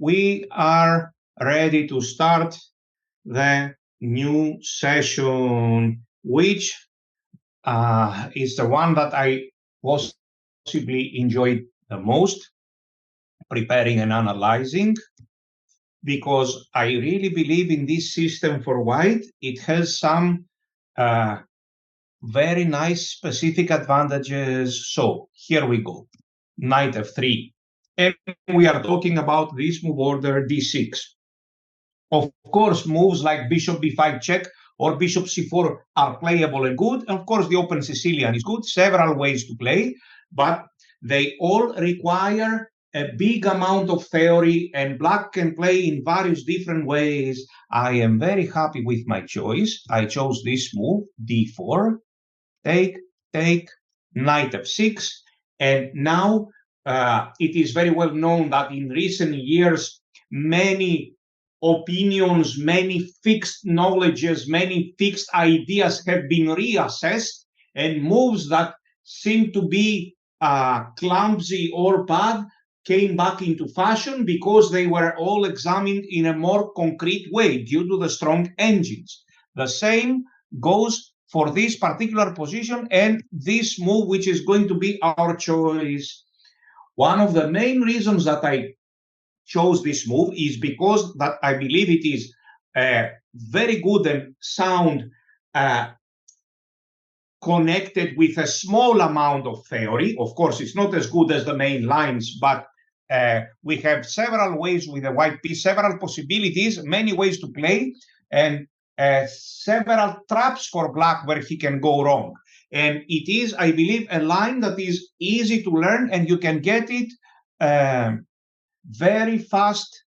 we are ready to start the new session, which is the one that I possibly enjoyed the most, preparing and analyzing, because I really believe in this system for white. It has some very nice specific advantages. So here we go. Knight f3. And we are talking about this move order d6. Of course, moves like bishop b5 check or bishop c4 are playable and good. And of course, the open Sicilian is good. Several ways to play, but they all require a big amount of theory, and black can play in various different ways. I am very happy with my choice. I chose this move, d4, take, take, knight f6, and now it is very well known that in recent years, many opinions, many fixed knowledges, many fixed ideas have been reassessed, and moves that seem to be clumsy or bad came back into fashion because they were all examined in a more concrete way due to the strong engines. The same goes for this particular position and this move, which is going to be our choice. One of the main reasons that I chose this move is because that I believe it is very good and sound, connected with a small amount of theory. Of course, it's not as good as the main lines, but we have several ways with the white piece, several possibilities, many ways to play, and several traps for black where he can go wrong. And it is, I believe, a line that is easy to learn, and you can get it very fast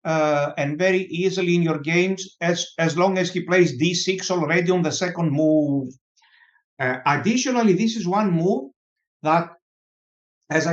and very easily in your games as long as he plays d6 already on the second move. Additionally, this is one move that, as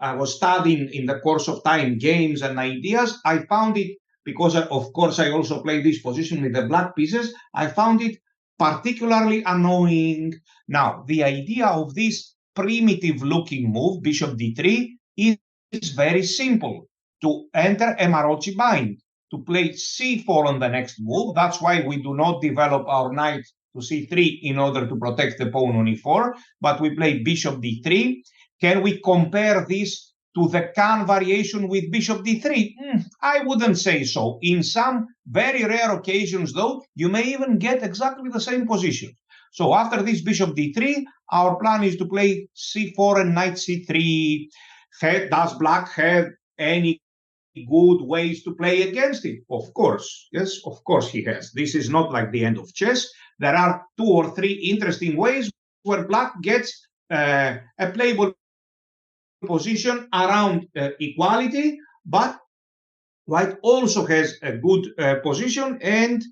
I was studying in the course of time games and ideas, I found it, because of course I also play this position with the black pieces, I found it particularly annoying. Now, the idea of this primitive looking move, bishop d3, is very simple. To enter a Maroczy Bind, to play c4 on the next move. That's why we do not develop our knight to c3 in order to protect the pawn on e4, but we play bishop d3. Can we compare this to the Kann variation with bishop d3? I wouldn't say so. In some very rare occasions, though, you may even get exactly the same position. So after this bishop d3, our plan is to play c4 and knight c3. Does black have any good ways to play against it? Of course. Yes, of course he has. This is not like the end of chess. There are 2 or 3 interesting ways where black gets a playable position around equality, but white also has a good position and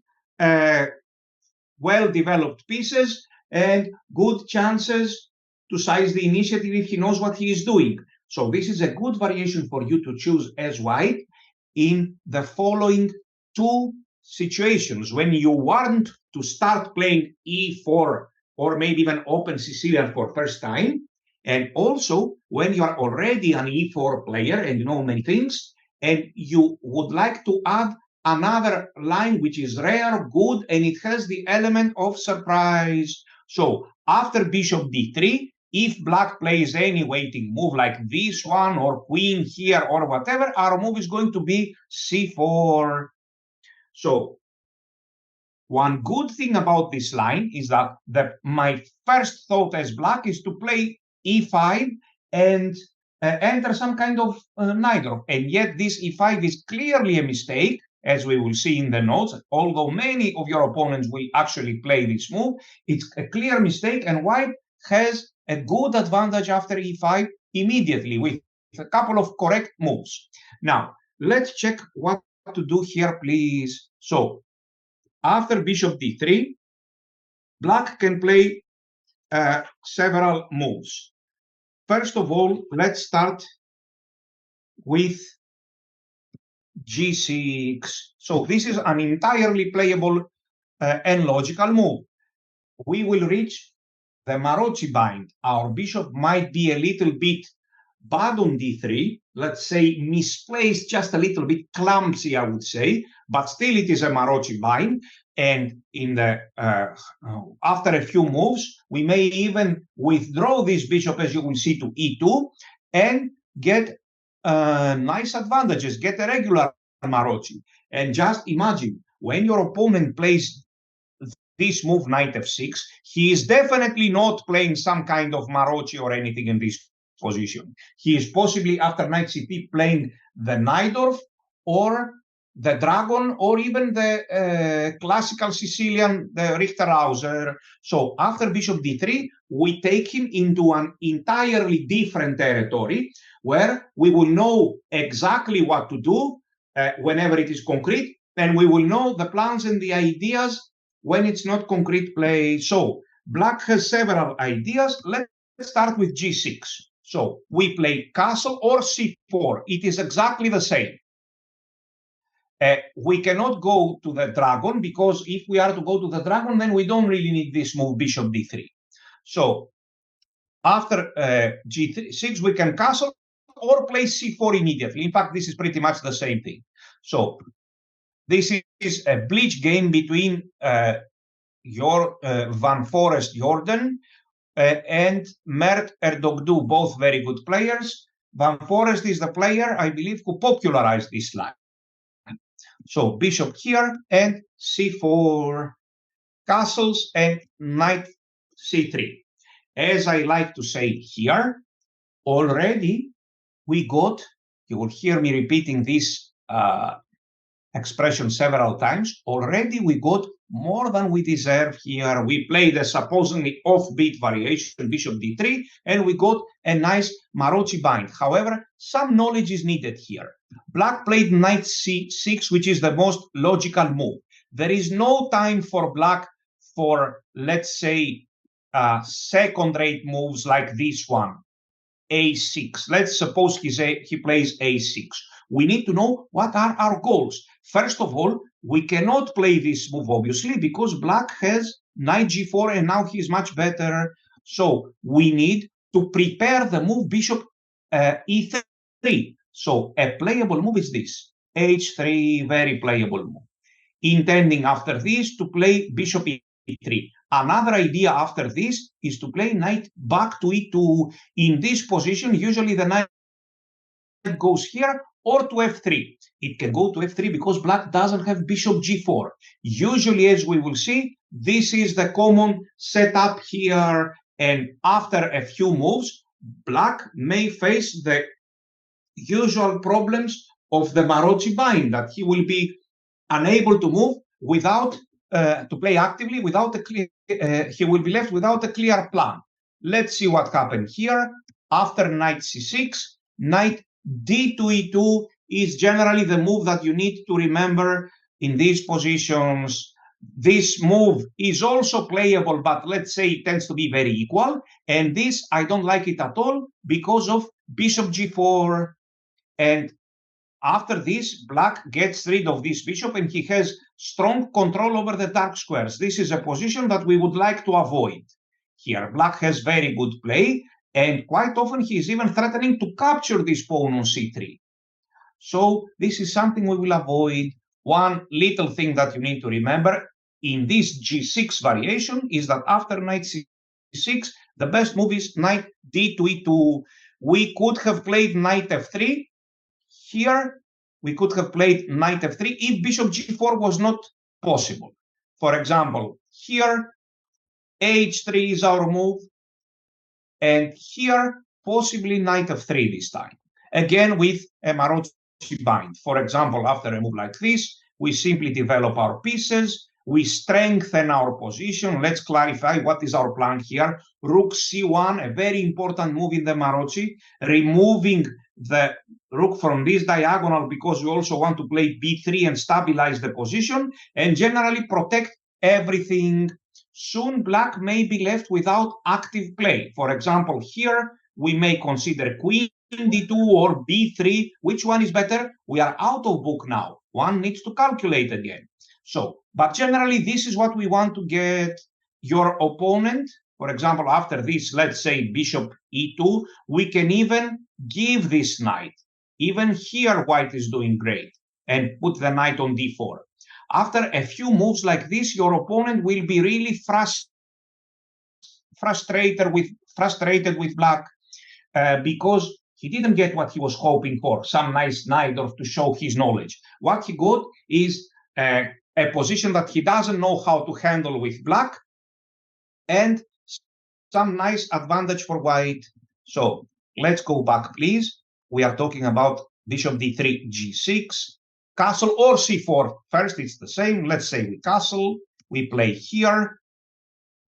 well-developed pieces and good chances to seize the initiative if he knows what he is doing. So this is a good variation for you to choose as white in the following 2 situations. When you want to start playing e4 or maybe even open Sicilian for first time, and also when you are already an e4 player and you know many things, and you would like to add another line which is rare, good, and it has the element of surprise. So after bishop d3, if black plays any waiting move like this one or queen here or whatever, our move is going to be c4. So one good thing about this line is that my first thought as black is to play e5 and enter some kind of Najdorf. And yet this e5 is clearly a mistake, as we will see in the notes. Although many of your opponents will actually play this move, it's a clear mistake, and white has a good advantage after e5 immediately with a couple of correct moves. Now, let's check what to do here, please. So, after bishop d3, black can play several moves. First of all, let's start with g6. So this is an entirely playable and logical move. We will reach the Maroczy Bind. Our bishop might be a little bit bad on d3, let's say misplaced, just a little bit clumsy, I would say, but still it is a Maroczy Bind. And in the after a few moves, we may even withdraw this bishop, as you will see, to e2 and get nice advantages, get a regular Maroczy. And just imagine, when your opponent plays this move, knight f6, he is definitely not playing some kind of Maroczy or anything in this position. He is possibly, after knight cp, playing the Najdorf or the dragon, or even the classical Sicilian, the Richterhauser. So after bishop d3, we take him into an entirely different territory where we will know exactly what to do whenever it is concrete, and we will know the plans and the ideas when it's not concrete play. So black has several ideas. Let's start with g6. So we play castle or c4. It is exactly the same. We cannot go to the dragon, because if we are to go to the dragon, then we don't really need this move, bishop d3. So after g6, we can castle or play c4 immediately. In fact, this is pretty much the same thing. So this is a bleach game between your Van Forest Jordan and Mert Erdogdu, both very good players. Van Forest is the player, I believe, who popularized this line. So bishop here and c4, castles, and knight c3. As I like to say here, already we got, you will hear me repeating this expression several times, already we got more than we deserve here. We played a supposedly offbeat variation, bishop d3, and we got a nice Maroczy Bind. However, some knowledge is needed here. Black played knight c6, which is the most logical move. There is no time for black for, let's say, second-rate moves like this one, a6. Let's suppose he plays a6. We need to know what are our goals. First of all, we cannot play this move, obviously, because black has knight g4, and now he is much better. So we need to prepare the move bishop e3. So a playable move is this, h3, very playable move. Intending after this to play bishop e3. Another idea after this is to play knight back to e2. In this position, usually the knight goes here or to f3. It can go to f3 because black doesn't have bishop g4. Usually, as we will see, this is the common setup here, and after a few moves, black may face the usual problems of the Maroczy Bind, that he will be unable to move without to play actively without a clear. He will be left without a clear plan. Let's see what happened here. After knight c6, knight d to e2 is generally the move that you need to remember in these positions. This move is also playable, but let's say it tends to be very equal. And this, I don't like it at all because of bishop g4. And after this, black gets rid of this bishop and he has strong control over the dark squares. This is a position that we would like to avoid. Here, black has very good play, and quite often he is even threatening to capture this pawn on c3. So this is something we will avoid. One little thing that you need to remember in this g6 variation is that after knight c6, the best move is knight d to e2. We could have played knight f3. Here, we could have played knight f3 if bishop g4 was not possible. For example, here, h3 is our move, and here, possibly knight f3 this time. Again, with a Maroczy Bind. For example, after a move like this, we simply develop our pieces, we strengthen our position. Let's clarify what is our plan here. Rook c1, a very important move in the Maroczy, removing the rook from this diagonal because we also want to play b3 and stabilize the position and generally protect everything. Soon black may be left without active play. For example, here we may consider queen d2 or b3. Which one is better? We are out of book now. One needs to calculate again. So, but generally this is what we want to get. Your opponent, For example, after this, let's say bishop e2, we can even give this knight. Even here, white is doing great, and put the knight on d4. After a few moves like this, your opponent will be really frustrated with black because he didn't get what he was hoping for, some nice Najdorf to show his knowledge. What he got is a position that he doesn't know how to handle with black, and some nice advantage for white. So let's go back, please. We are talking about bishop d3, g6, castle or c4. First, it's the same. Let's say we castle. We play here,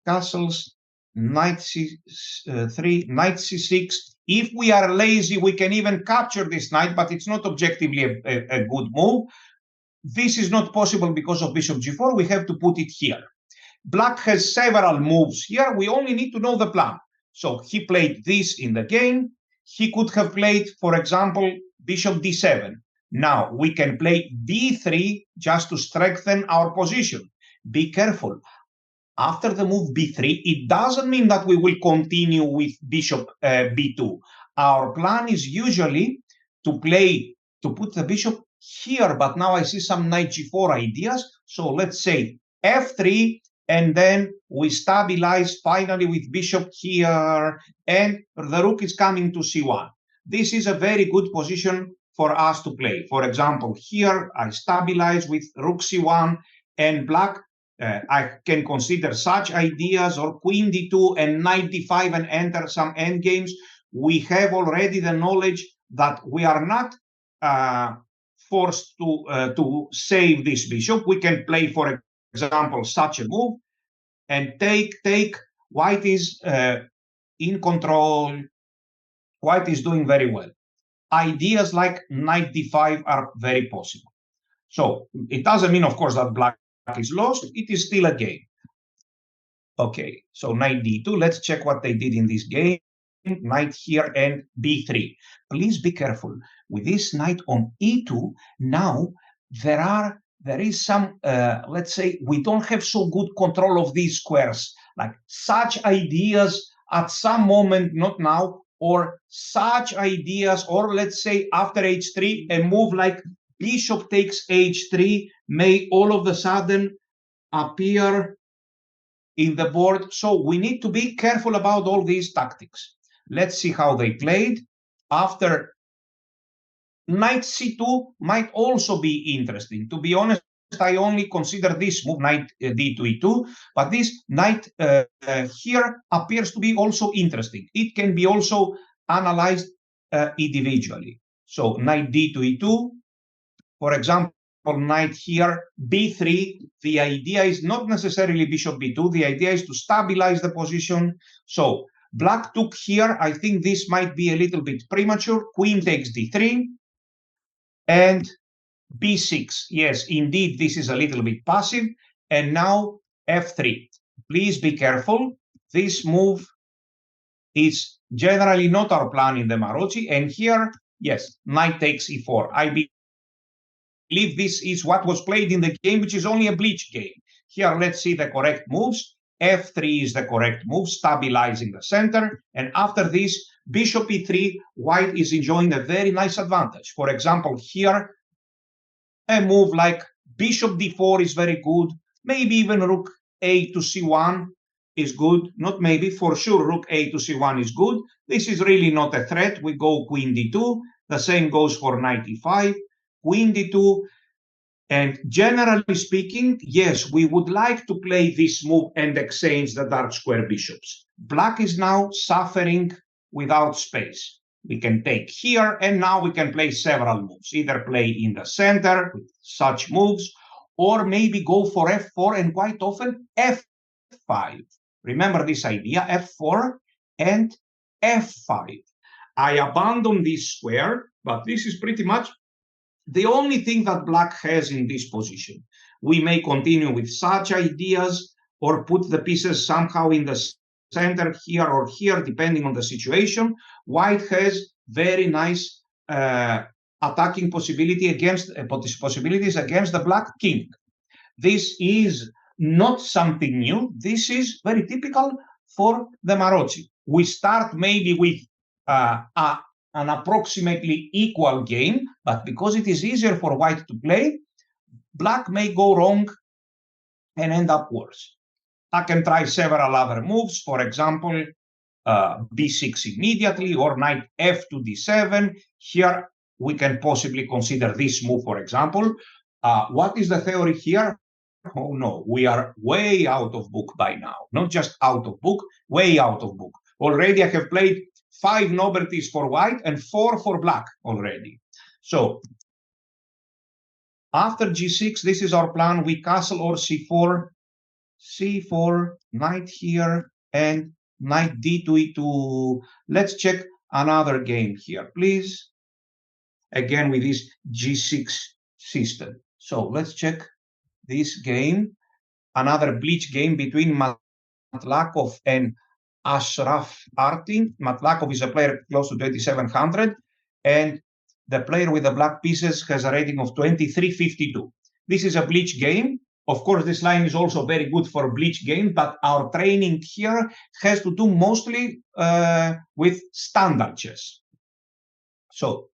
castles, knight c3, knight c6. If we are lazy, we can even capture this knight, but it's not objectively a good move. This is not possible because of bishop g4. We have to put it here. Black has several moves here. We only need to know the plan. So he played this in the game. He could have played, for example, bishop d7. Now we can play b3 just to strengthen our position. Be careful. After the move b3, it doesn't mean that we will continue with bishop b2. Our plan is usually to put the bishop here, but now I see some knight g4 ideas. So let's say f3, and then we stabilize finally with bishop here, and the rook is coming to c1. This is a very good position for us to play. For example, here I stabilize with rook c1, and black, I can consider such ideas, or queen d2 and knight d5 and enter some endgames. We have already the knowledge that we are not forced to save this bishop. We can play, for example, such a move and take. White is in control. White is doing very well. Ideas like knight d5 are very possible. So it doesn't mean, of course, that black is lost. It is still a game. Okay, so knight d2. Let's check what they did in this game. Knight here and b3. Please be careful with this knight on e2. Now there is some, let's say, we don't have so good control of these squares. Like such ideas at some moment, not now, or such ideas, or let's say after h3, a move like bishop takes h3 may all of a sudden appear in the board. So we need to be careful about all these tactics. Let's see how they played. After knight c2 might also be interesting. To be honest, I only consider this move, knight d to e2, but this knight here appears to be also interesting. It can be also analyzed individually. So knight d to e2, for example, knight here, b3. The idea is not necessarily bishop b2. The idea is to stabilize the position. So black took here. I think this might be a little bit premature. Queen takes d3 and b6. Yes, indeed, this is a little bit passive. And now f3. Please be careful. This move is generally not our plan in the Maroczy. And here, yes, knight takes e4. I believe this is what was played in the game, which is only a bleach game. Here, let's see the correct moves. f3 is the correct move, stabilizing the center. And after this, bishop e3, white is enjoying a very nice advantage. For example, here, a move like bishop d4 is very good. Maybe even rook a to c1 is good. Not maybe, for sure, rook a to c1 is good. This is really not a threat. We go queen d2. The same goes for knight e5, queen d2. And generally speaking, yes, we would like to play this move and exchange the dark square bishops. Black is now suffering without space. We can take here, and now we can play several moves. Either play in the center with such moves, or maybe go for f4 and quite often f5. Remember this idea, f4 and f5. I abandon this square, but this is pretty much the only thing that black has in this position. We may continue with such ideas or put the pieces somehow in the center here or here, depending on the situation. White has very nice attacking possibilities against the black king. This is not something new. This is very typical for the Maroczy. We start maybe with an approximately equal game, but because it is easier for white to play, black may go wrong and end up worse. I can try several other moves, for example, b6 immediately, or knight f to d7. Here we can possibly consider this move, for example. What is the theory here? Oh no, we are way out of book by now. Not just out of book, way out of book. Already I have played 5 novelties for white and 4 for black already. So after g6, this is our plan. We castle or c4, c4, knight here, and knight d2, e2. Let's check another game here, please. Again, with this g6 system. So let's check this game. Another bleach game between Matlakov and Ashraf Artin. Matlakov is a player close to 2700, and the player with the black pieces has a rating of 2352. This is a bleach game. Of course, this line is also very good for bleach game, but our training here has to do mostly with standard chess. So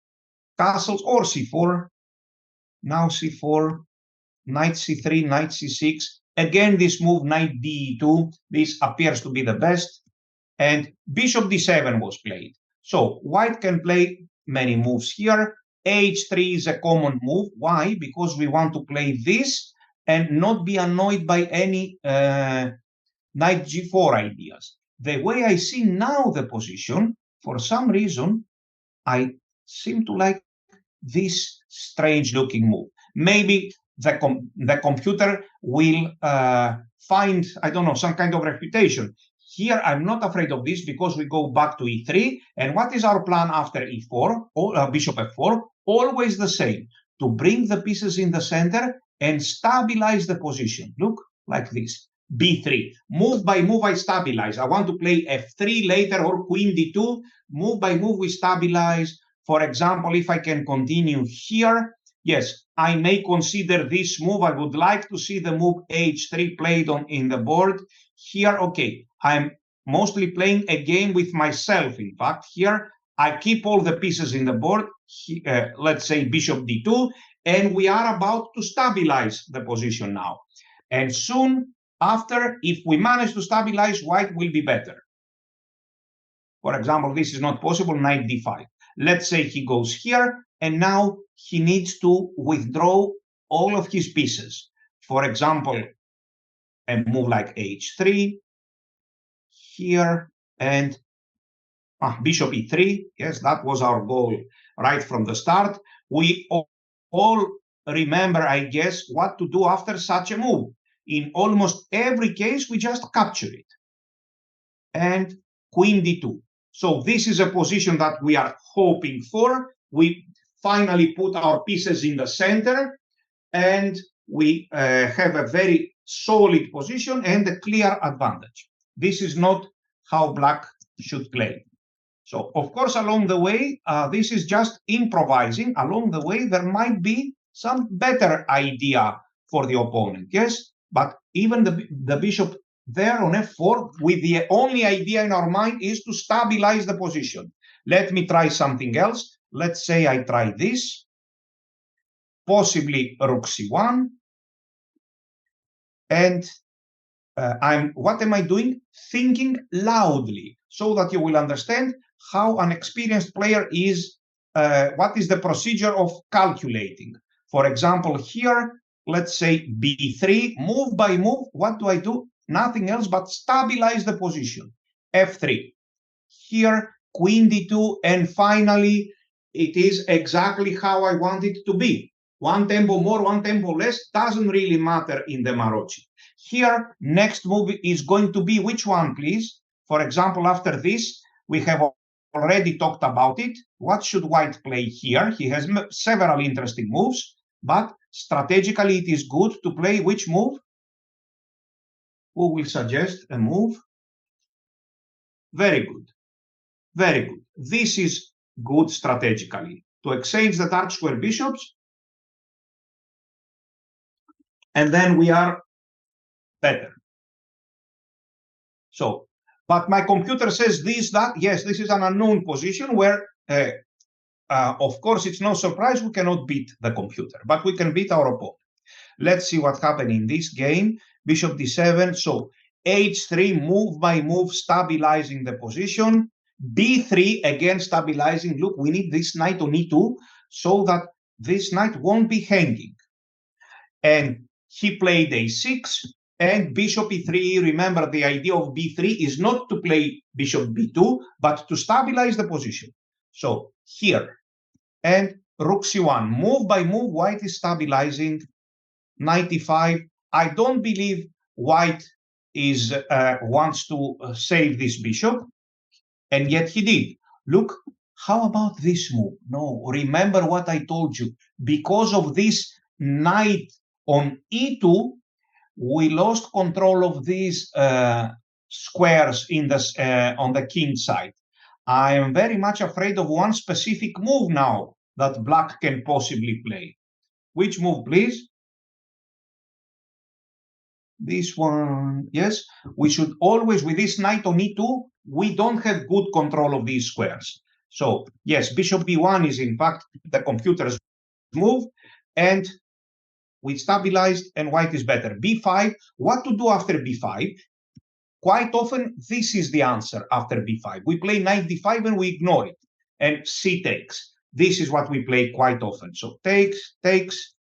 castles or c4, now c4, knight c3, knight c6. Again, this move, knight d2, this appears to be the best. And bishop d7 was played. So white can play many moves here. h3 is a common move. Why? Because we want to play this and not be annoyed by any knight g4 ideas. The way I see now the position, for some reason, I seem to like this strange looking move. Maybe the computer will find, I don't know, some kind of reputation. Here, I'm not afraid of this because we go back to e3. And what is our plan after e4, or bishop f4? Always the same, to bring the pieces in the center and stabilize the position. Look, like this, b3. Move by move, I stabilize. I want to play f3 later, or queen d2. Move by move, we stabilize. For example, if I can continue here, yes, I may consider this move. I would like to see the move h3 played in the board. Here, okay, I'm mostly playing a game with myself. In fact, here I keep all the pieces in the board. Let's say bishop d2, and we are about to stabilize the position now. And soon after, if we manage to stabilize, white will be better. For example, this is not possible, knight d5. Let's say he goes here, and now he needs to withdraw all of his pieces. For example, a move like h3 here, and bishop e3. Yes, that was our goal right from the start. We all remember, I guess, what to do after such a move. In almost every case, we just capture it. And queen d2. So this is a position that we are hoping for. We finally put our pieces in the center, and we have a very solid position and a clear advantage. This is not how black should play. So, of course, along the way, this is just improvising. Along the way, there might be some better idea for the opponent, yes? But even the bishop there on f4, with the only idea in our mind is to stabilize the position. Let me try something else. Let's say I try this, possibly rook c1, and what am I doing? Thinking loudly, so that you will understand how an experienced player is, what is the procedure of calculating. For example, here, let's say b3, move by move, what do I do? Nothing else but stabilize the position. f3. Here, queen d2, and finally, it is exactly how I want it to be. One tempo more, one tempo less, doesn't really matter in the Maroczy. Here, next move is going to be which one, please? For example, after this, we have already talked about it. What should white play here? He has several interesting moves, but strategically it is good to play which move? Who will suggest a move? Very good. Very good. This is good strategically. To exchange the dark square bishops, and then we are better. So But my computer says this, that. Yes, this is an unknown position where, of course, it's no surprise we cannot beat the computer, but we can beat our opponent. Let's see what happened in this game. Bishop d7. So h3, move by move, stabilizing the position. b3, again stabilizing. Look, we need this knight on e2 so that this knight won't be hanging. And he played a6 and bishop e3. Remember, the idea of b3 is not to play bishop b2, but to stabilize the position. So here, and rook c1, move by move, white is stabilizing. Knight e5. I don't believe white is wants to save this bishop, and yet he did. Look, how about this move? No, remember what I told you. Because of this knight on e2, we lost control of these squares in the on the king side. I am very much afraid of one specific move now that black can possibly play. Which move, please? This one, yes. We should always, with this knight on e2, we don't have good control of these squares. So, yes, bishop b1 is in fact the computer's move, and we stabilized, and white is better. b5, what to do after b5? Quite often, this is the answer after b5. We play knight d5 and we ignore it, and c takes. This is what we play quite often. So takes, takes.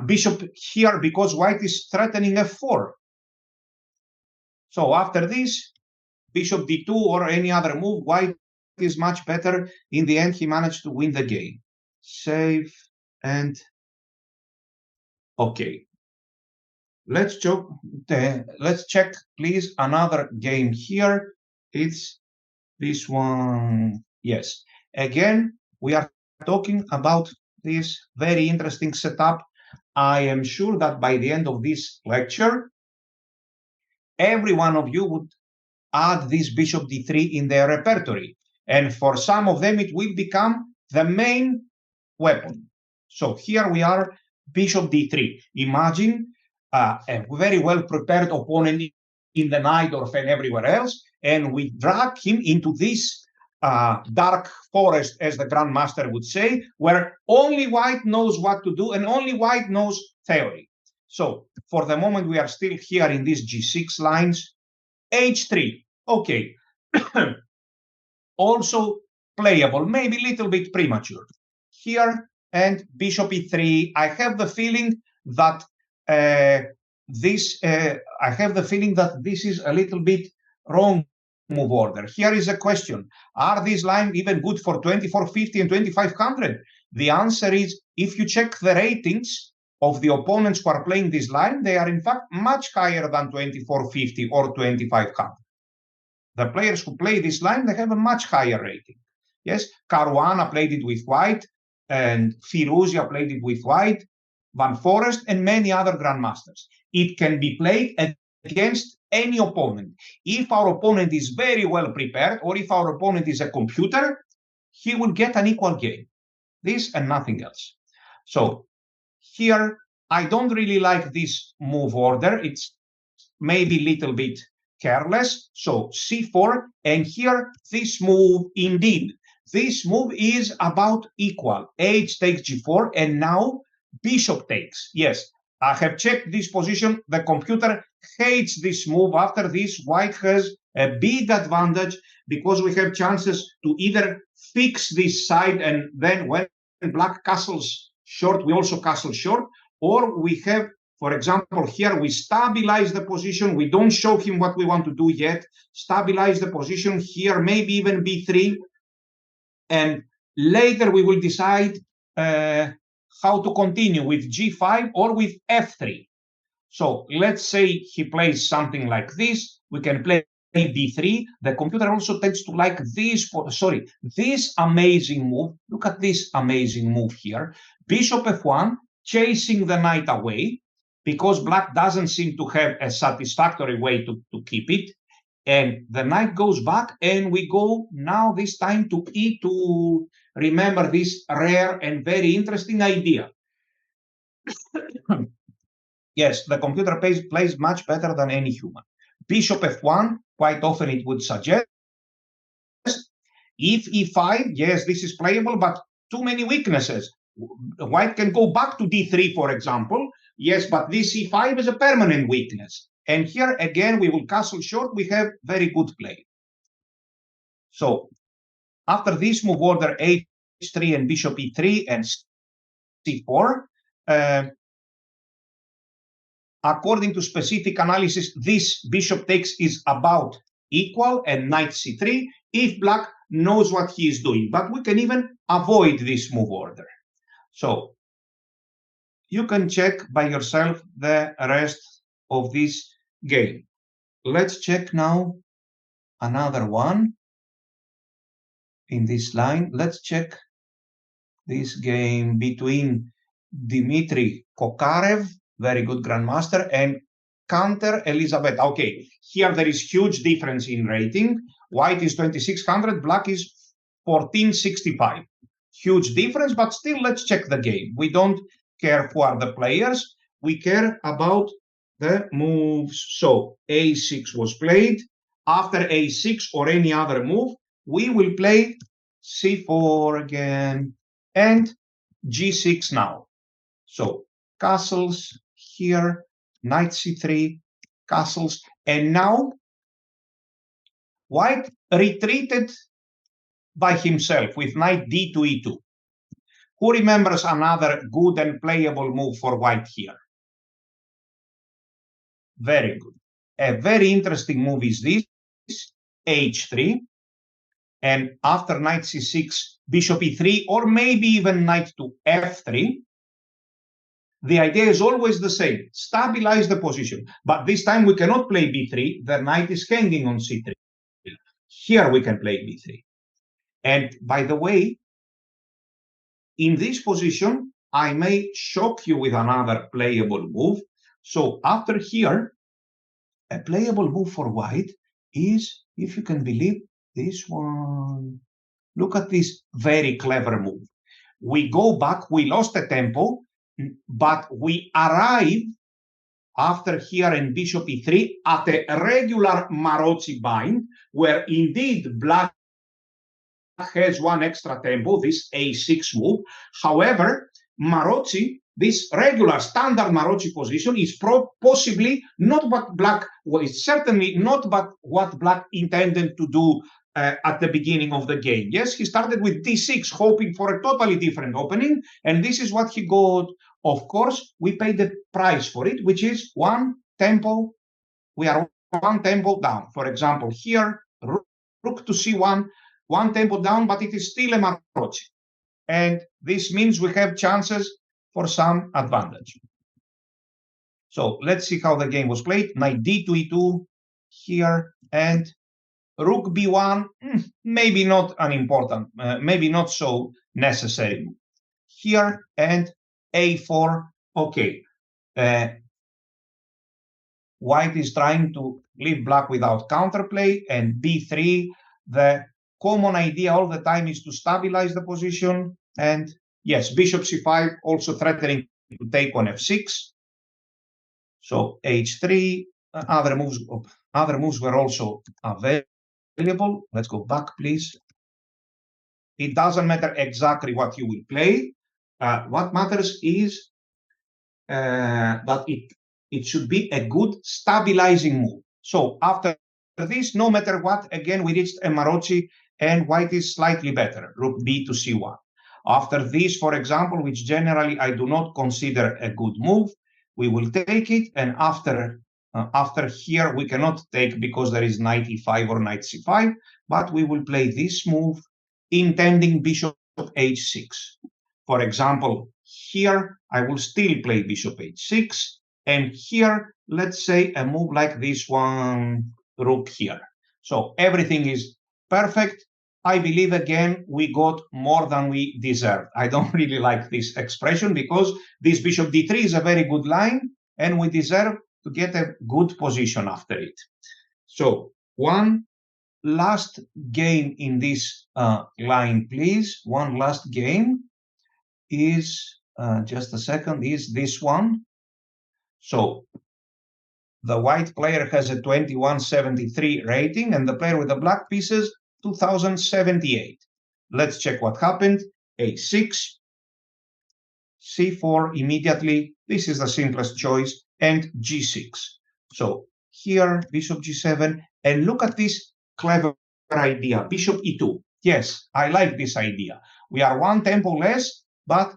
Bishop here because white is threatening f4. So after this, bishop d2 or any other move, white is much better. In the end, he managed to win the game. Save and okay. Let's check, please, another game here. It's this one. Yes. Again, we are talking about this very interesting setup. I am sure that by the end of this lecture, every one of you would add this bishop d3 in their repertory. And for some of them, it will become the main weapon. So here we are, bishop d3. Imagine a very well-prepared opponent in the Najdorf and everywhere else, and we drag him into this dark forest, as the grandmaster would say, where only white knows what to do and only white knows theory. So for the moment, we are still here in these g6 lines. h3, okay. Also playable, maybe a little bit premature. Here, and bishop e3, I have the feeling that this is a little bit wrong move order. Here is a question. Are these lines even good for 2450 and 2500? The answer is, if you check the ratings of the opponents who are playing this line, they are in fact much higher than 2450 or 2500. The players who play this line, they have a much higher rating. Yes, Caro-Kann played it with white, and Firouzja played it with white, Van Forest, and many other grandmasters. It can be played against any opponent. If our opponent is very well prepared, or if our opponent is a computer, he will get an equal game. This and nothing else. So here, I don't really like this move order. It's maybe a little bit careless. So c4, and here, this move, indeed, this move is about equal. H takes g4, and now bishop takes. Yes, I have checked this position. The computer hates this move. After this, white has a big advantage because we have chances to either fix this side, and then when black castles short, we also castle short, or we have, for example, here we stabilize the position. We don't show him what we want to do yet. Stabilize the position here, maybe even b3. And later we will decide how to continue with g5 or with f3. So let's say he plays something like this. We can play b3. The computer also tends to like this, this amazing move. Look at this amazing move here. Bishop f1, chasing the knight away, because black doesn't seem to have a satisfactory way to keep it. And the knight goes back, and we go now this time to e2. Remember this rare and very interesting idea. Yes, the computer plays much better than any human. bishop f1, quite often it would suggest. If e5, yes, this is playable, but too many weaknesses. White can go back to d3, for example. Yes, but this e5 is a permanent weakness. And here, again, we will castle short. We have very good play. So after this move order, h3 and bishop e3 and c4, according to specific analysis, this bishop takes is about equal and knight c3 if black knows what he is doing. But we can even avoid this move order. So you can check by yourself the rest of this game. Let's check now another one in this line. Let's check this game between Dmitry Kokarev, very good grandmaster, and Counter Elizabeth. Okay, here there is huge difference in rating. White is 2600, black is 1465. Huge difference, but still let's check the game. We don't care who are the players. We care about the moves. So a6 was played. After a6 or any other move, we will play c4 again and g6 now. So castles here, knight c3, castles, and now white retreated by himself with knight d to e2. Who remembers another good and playable move for white here? Very good. A very interesting move is this, h3, and after knight c6, bishop e3, or maybe even knight to f3. The idea is always the same, stabilize the position. But this time we cannot play b3, the knight is hanging on c3. Here we can play b3. And by the way, in this position, I may shock you with another playable move. So after here, a playable move for white is, if you can believe, this one. Look at this very clever move. We go back, we lost a tempo, but we arrive after here in bishop e3 at a regular Maroczy bind, where indeed black has one extra tempo, this a6 move. However, Maroczy, this regular standard Maroczy position is possibly not what black, well, it's certainly not but what black intended to do at the beginning of the game. Yes, he started with d6, hoping for a totally different opening, and this is what he got. Of course, we pay the price for it, which is one tempo. We are one tempo down. For example, here, rook to c1, one tempo down, but it is still a Maroczy. And this means we have chances for some advantage. So let's see how the game was played. Knight d to e2 here, and rook b1, maybe not an important, maybe not so necessary. Here, and a4, okay. White is trying to leave black without counterplay, and b3, the common idea all the time is to stabilize the position. And yes, bishop c5 also threatening to take on f6. So h3, other moves were also available. Let's go back, please. It doesn't matter exactly what you will play. What matters is that it should be a good stabilizing move. So after this, no matter what, again, we reached a Maroczy, and white is slightly better, rook b to c1. After this, for example, which generally I do not consider a good move, we will take it, and after here, we cannot take because there is knight e5 or knight c5, but we will play this move, intending bishop h6. For example, here, I will still play bishop h6, and here, let's say a move like this one, rook here. So everything is perfect. I believe, again, we got more than we deserved. I don't really like this expression because this bishop d3 is a very good line, and we deserve to get a good position after it. So one last game in this line, please. One last game is, just a second, is this one. So the white player has a 2173 rating and the player with the black pieces 2078. Let's check what happened. A6, C4 immediately. This is the simplest choice, and G6. So here, bishop G7, and look at this clever idea, bishop E2. Yes, I like this idea. We are one tempo less, but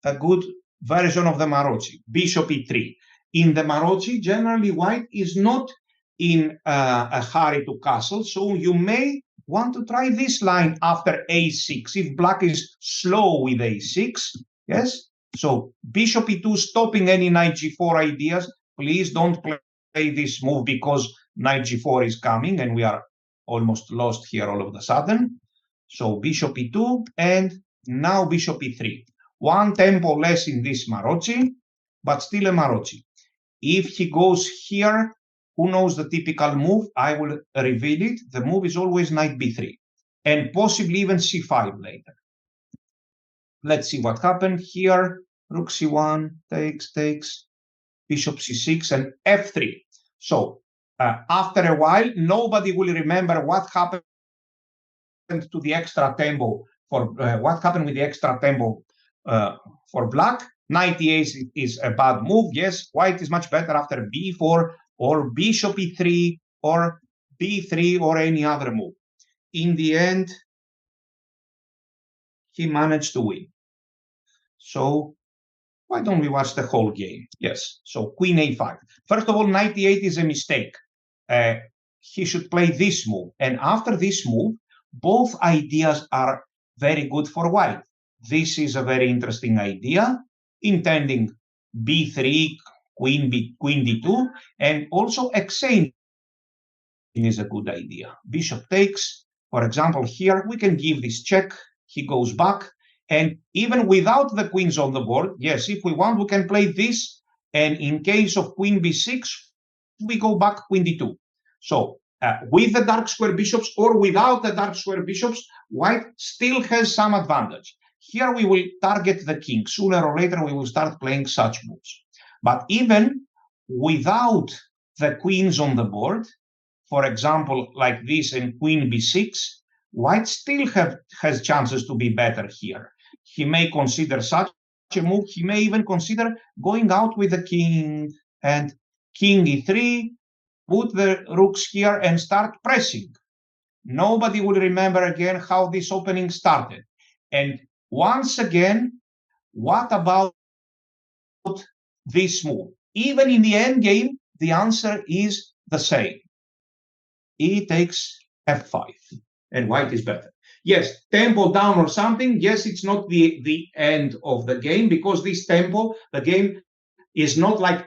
a good version of the Maroczy, bishop E3. In the Maroczy, generally white is not in a hurry to castle, so you may want to try this line after A6. If black is slow with A6, yes? So bishop E2 stopping any knight G4 ideas. Please don't play this move because knight G4 is coming and we are almost lost here all of a sudden. So bishop E2 and now bishop E3. One tempo less in this Maroczy, but still a Maroczy. If he goes here, who knows the typical move? I will reveal it. The move is always knight B3 and possibly even C5 later. Let's see what happened here. Rook C1, takes, bishop C6 and F3. So after a while, nobody will remember what happened to the extra tempo for what happened with the extra tempo for black. Knight E8 is a bad move. Yes, white is much better after B4 or bishop E3 or B3 or any other move. In the end, he managed to win. So why don't we watch the whole game? Yes, so queen A5. First of all, knight E8 is a mistake. He should play this move. And after this move, both ideas are very good for white. This is a very interesting idea, intending B3, queen D2, and also exchanging is a good idea. Bishop takes, for example, here we can give this check. He goes back, and even without the queens on the board, yes, if we want, we can play this, and in case of queen B6, we go back queen D2. So with the dark square bishops or without the dark square bishops, white still has some advantage. Here we will target the king. Sooner or later, we will start playing such moves. But even without the queens on the board, for example, like this and queen B6, white still has chances to be better here. He may consider such a move. He may even consider going out with the king and king E3, put the rooks here and start pressing. Nobody will remember again how this opening started. And once again, what about this move? Even in the end game, the answer is the same. E takes F5, and white is better. Yes, tempo down or something. Yes, it's not the end of the game because this tempo, the game is not like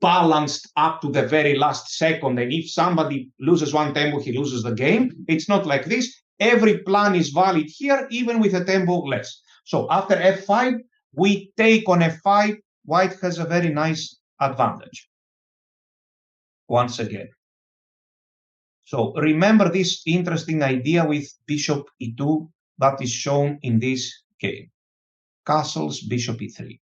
balanced up to the very last second. And if somebody loses one tempo, he loses the game. It's not like this. Every plan is valid here, even with a tempo less. So after F5, we take on F5. White has a very nice advantage. Once again. So remember this interesting idea with bishop E2 that is shown in this game. Castles, bishop E3.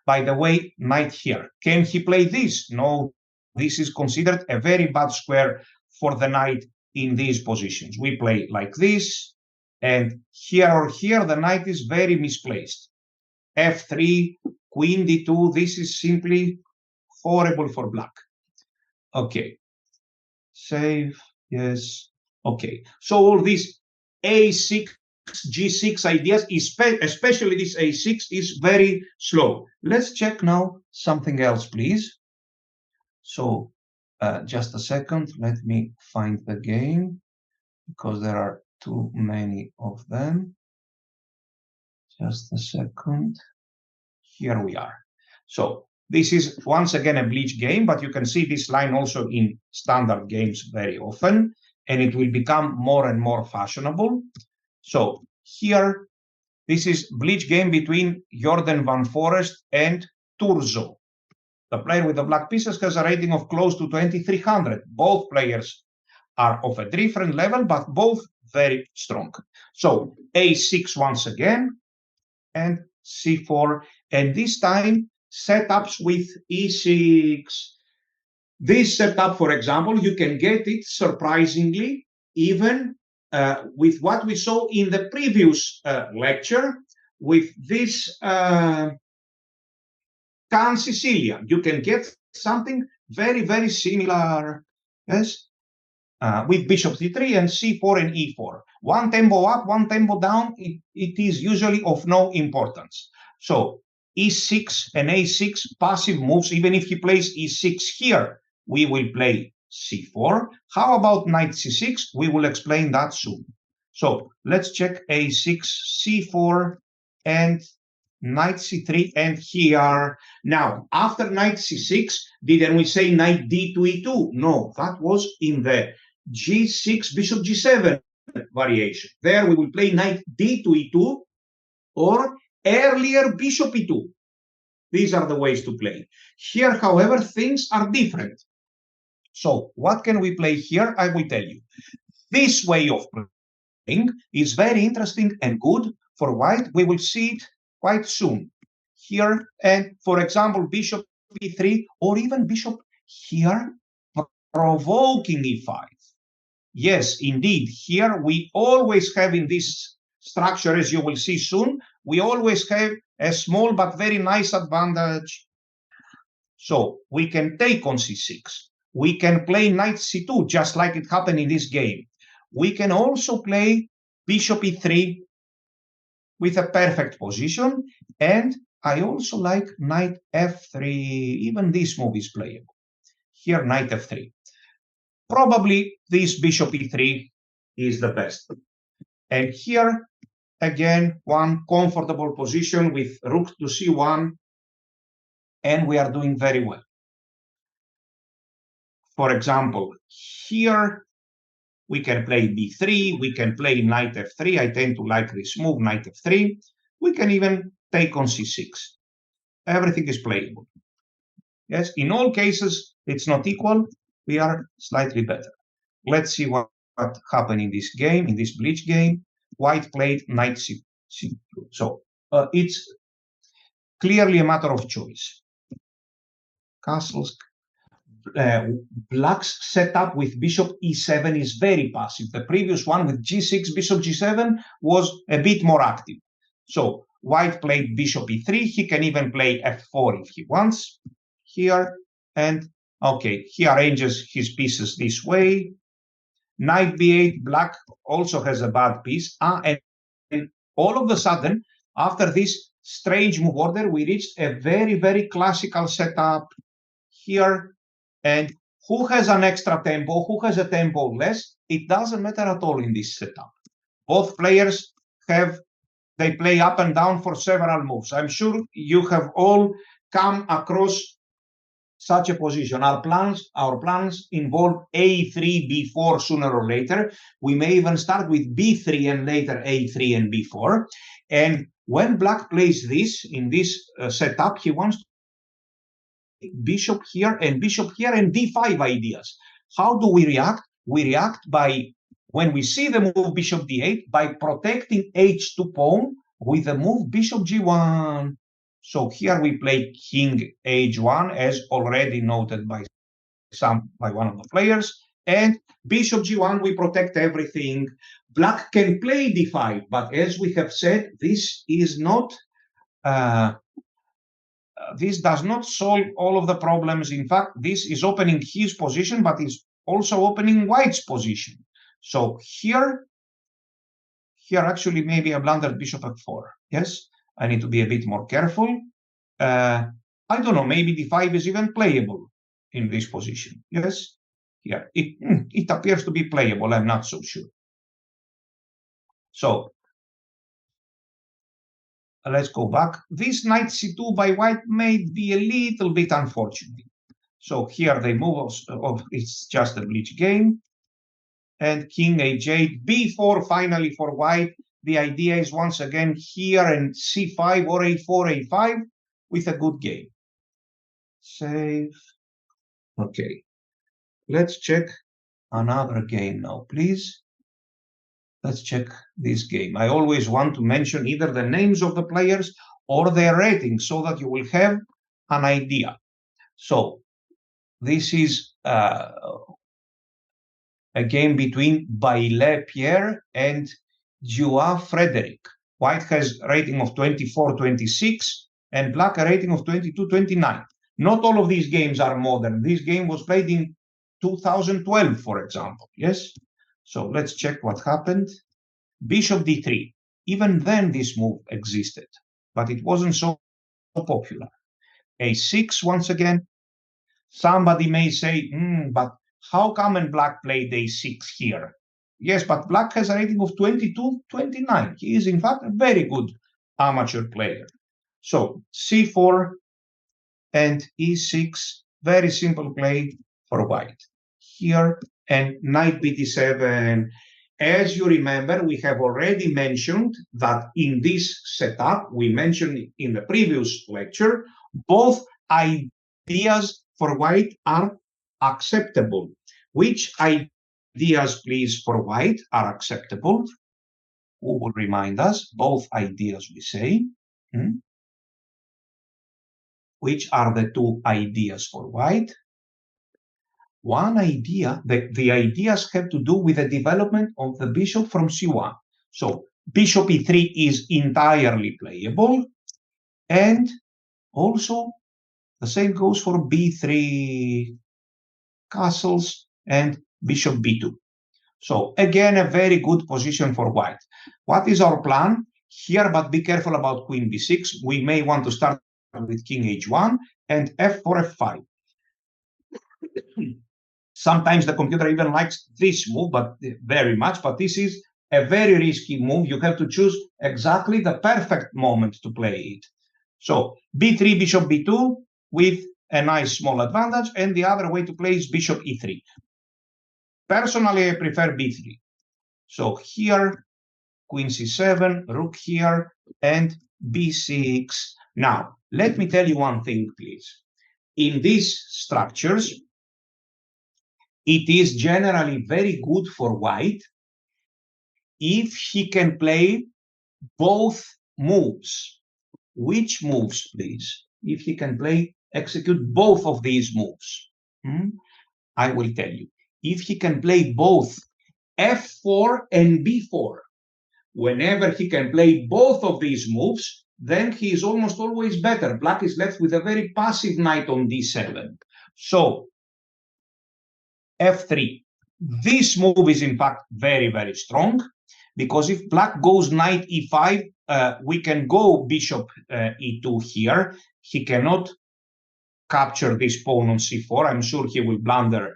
By the way, knight here. Can he play this? No, this is considered a very bad square for the knight in these positions. We play like this, and here or here, the knight is very misplaced. F3, queen D2, this is simply horrible for black. Okay, save, yes, okay. So all these A6, G6 ideas, especially this A6, is very slow. Let's check now something else, please. So just a second, let me find the game because there are too many of them. Just a second. Here we are. So this is once again a bleach game, but you can see this line also in standard games very often, and it will become more and more fashionable. So here, this is bleach game between Jordan Van Forest and Turzo. The player with the black pieces has a rating of close to 2300. Both players are of a different level, but both very strong. So A6 once again, and C4, and this time setups with E6. This setup, for example, you can get it surprisingly even with what we saw in the previous lecture with this Can Sicilian. You can get something very, very similar, yes, with bishop c3 and c4 and e4. One tempo up, one tempo down, it is usually of no importance. So e6 and a6 passive moves, even if he plays e6 here, we will play c4. How about knight c6? We will explain that soon. So let's check a6, c4, and knight c3, and here. Now, after knight c6, didn't we say knight d to e2? No, that was in the g6, bishop g7 variation. There we will play knight d to e2 or earlier bishop e2. These are the ways to play. Here, however, things are different. So what can we play here? I will tell you. This way of playing is very interesting and good for white. We will see it quite soon. Here, and for example, bishop e3 or even bishop here, provoking e5. Yes, indeed. Here we always have in this structure, as you will see soon, we always have a small but very nice advantage. So we can take on c6. We can play knight c2, just like it happened in this game. We can also play bishop e3 with a perfect position. And I also like knight f3. Even this move is playable. Here, knight f3. Probably this bishop e3 is the best. And here, again, one comfortable position with rook to c1, and we are doing very well. For example, here we can play b3, we can play knight f3. I tend to like this move, knight f3. We can even take on c6. Everything is playable. Yes, in all cases, it's not equal. We are slightly better. Let's see what happened in this game, in this bleach game. White played knight c2. So it's clearly a matter of choice. Castles. Black's setup with bishop e7 is very passive. The previous one with g6, bishop g7 was a bit more active. So white played bishop e3. He can even play f4 if he wants here. And okay, he arranges his pieces this way. Knight b8, black also has a bad piece. And all of a sudden, after this strange move order, we reached a very, very classical setup here. And who has an extra tempo, who has a tempo less, it doesn't matter at all in this setup. Both players they play up and down for several moves. I'm sure you have all come across such a position. Our plans involve a3, b4 sooner or later. We may even start with b3 and later a3 and b4. And when black plays this in this setup, he wants to bishop here and d5 ideas. How do we react? We react by, when we see the move bishop d8, by protecting h2 pawn with the move bishop g1. So here we play king h1, as already noted by one of the players, and bishop g1, we protect everything. Black can play d5, but as we have said, this is not this does not solve all of the problems. In fact, this is opening his position, but is also opening white's position. So here actually maybe I blundered bishop f4. Yes, I need to be a bit more careful. I don't know, maybe d5 is even playable in this position. Yes, here it appears to be playable. I'm not so sure. So let's go back. This knight c2 by white may be a little bit unfortunate. So here they move it's just a bleach game. And king h8, b4 finally for white. The idea is once again here and c5 or a4, a5 with a good game. Save. Okay. Let's check another game now, please. Let's check this game. I always want to mention either the names of the players or their ratings so that you will have an idea. So this is a game between Baillet Pierre and Joa Frederick. White has a rating of 24-26 and black a rating of 22-29. Not all of these games are modern. This game was played in 2012, for example. Yes? So let's check what happened. Bishop d3. Even then this move existed, but it wasn't so popular. a6 once again. Somebody may say, but how come and black played a6 here? Yes, but black has a rating of 22-29. He is, in fact, a very good amateur player. So c4 and e6, very simple play for white. Here, and knight bd7. As you remember, we have already mentioned that in this setup, we mentioned in the previous lecture, both ideas for white are acceptable. Which ideas, please, for white are acceptable? Who will remind us? Both ideas, we say. Which are the two ideas for white? One idea, the ideas have to do with the development of the bishop from c1. So bishop e3 is entirely playable, and also the same goes for b3 castles and bishop b2. So again, a very good position for white. What is our plan here? But be careful about queen b6. We may want to start with king h1 and f4, f5. Sometimes the computer even likes this move, but very much. But this is a very risky move. You have to choose exactly the perfect moment to play it. So b3, bishop b2 with a nice small advantage, and the other way to play is bishop e3. Personally, I prefer b3. So here, queen c7, rook here, and b6. Now, let me tell you one thing, please. In these structures, it is generally very good for white if he can play both moves. Which moves, please? If he can execute both of these moves. I will tell you. If he can play both f4 and b4, whenever he can play both of these moves, then he is almost always better. Black is left with a very passive knight on d7. So f3. This move is in fact very, very strong, because if black goes knight e5, we can go bishop e2 here. He cannot capture this pawn on c4. I'm sure he will blunder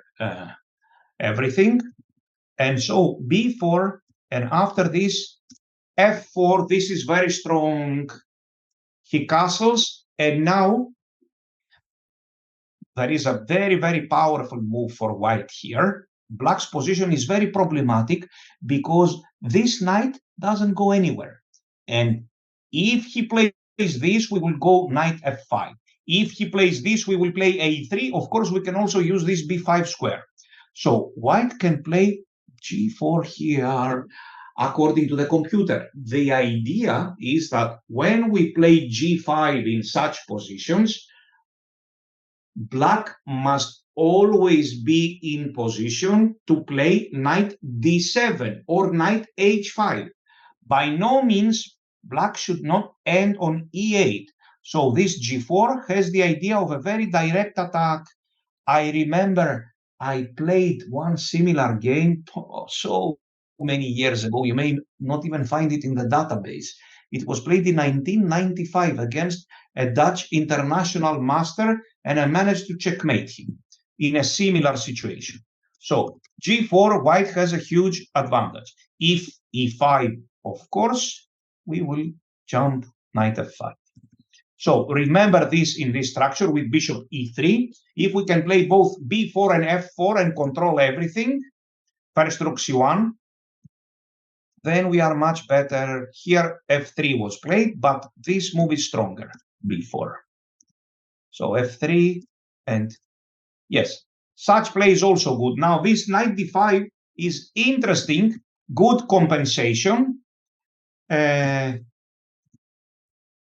everything. And so b4, and after this, f4, this is very strong. He castles, and now there is a very, very powerful move for white here. Black's position is very problematic because this knight doesn't go anywhere. And if he plays this, we will go knight f5. If he plays this, we will play a3. Of course, we can also use this b5 square. So white can play g4 here. According to the computer, the idea is that when we play g5 in such positions, black must always be in position to play knight d7 or knight h5. By no means, black should not end on e8. So this g4 has the idea of a very direct attack. I remember I played one similar game so many years ago. You may not even find it in the database. It was played in 1995 against a Dutch international master, and I managed to checkmate him in a similar situation. So g4, white has a huge advantage. If e5, of course, we will jump knight f5. So remember this in this structure with bishop e3. If we can play both b4 and f4 and control everything, first rook c1, then we are much better. Here f3 was played, but this move is stronger, b4. So f3, and yes, such play is also good. Now this knight d5 is interesting, good compensation,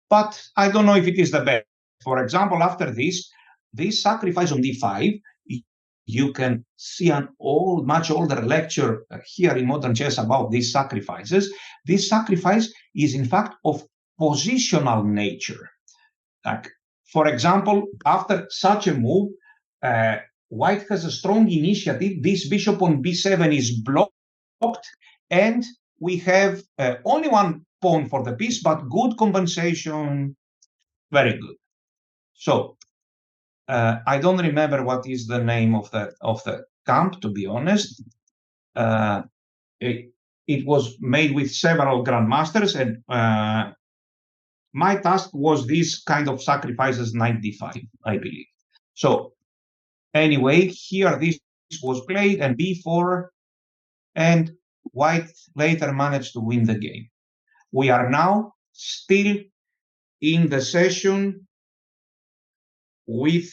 but I don't know if it is the best. For example, after this sacrifice on d5, you can see an much older lecture here in modern chess about these sacrifices. This sacrifice is in fact of positional nature. Like, for example, after such a move, White has a strong initiative. This bishop on b7 is blocked, and we have only one pawn for the piece, but good compensation, very good. So I don't remember what is the name of the camp, to be honest. It was made with several grandmasters, and my task was this kind of sacrifices knight d5, I believe. So anyway, here this was played, and b4, and White later managed to win the game. We are now still in the session with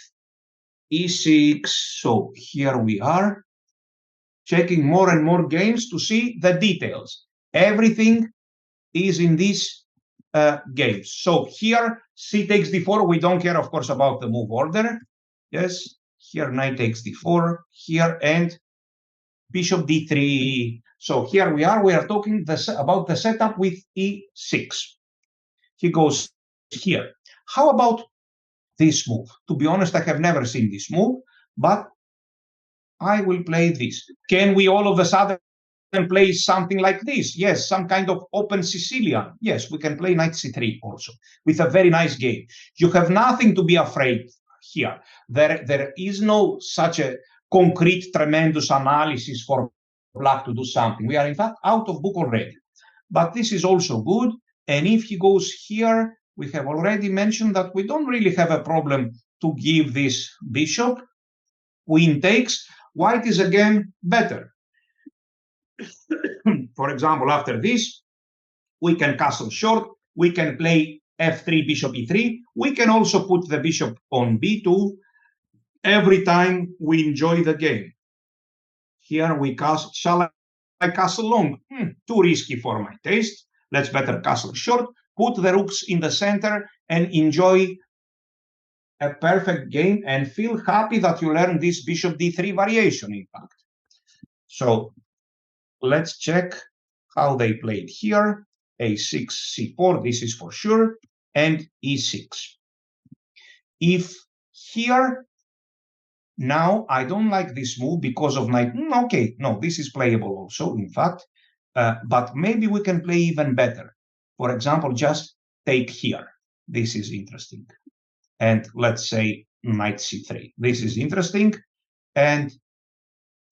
e6. So here we are, checking more and more games to see the details. Everything is in these games. So here, c takes d4. We don't care, of course, about the move order. Yes, here knight takes d4, here, and bishop d3. So here we are talking about the setup with e6. He goes here. How about this move? To be honest, I have never seen this move, but I will play this. Can we all of a sudden play something like this? Yes, some kind of open Sicilian. Yes, we can play knight c3 also with a very nice game. You have nothing to be afraid here. There is no such a concrete, tremendous analysis for Black to do something. We are in fact out of book already. But this is also good. And if he goes here, we have already mentioned that we don't really have a problem to give this bishop. Queen takes. White is again better. For example, after this, we can castle short. We can play f3, bishop e3. We can also put the bishop on b2 every time we enjoy the game. Here we castle. Shall I castle long? Too risky for my taste. Let's better castle short. Put the rooks in the center and enjoy a perfect game and feel happy that you learned this bishop d3 variation, in fact. So let's check how they played here. a6, c4, this is for sure, and e6. If here, now I don't like this move because of knight. Okay, no, this is playable also, in fact, but maybe we can play even better. For example, just take here. This is interesting. And let's say knight c3. This is interesting. And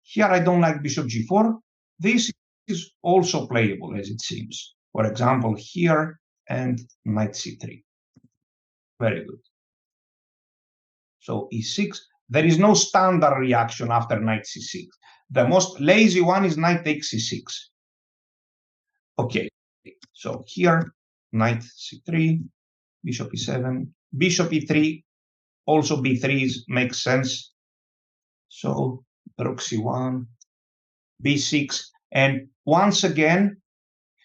here I don't like bishop g4. This is also playable, as it seems. For example, here and knight c3. Very good. So e6. There is no standard reaction after knight c6. The most lazy one is knight takes c6. Okay. So here, knight c3, bishop e7, bishop e3. Also b3 makes sense. So rook c1, b6. And once again,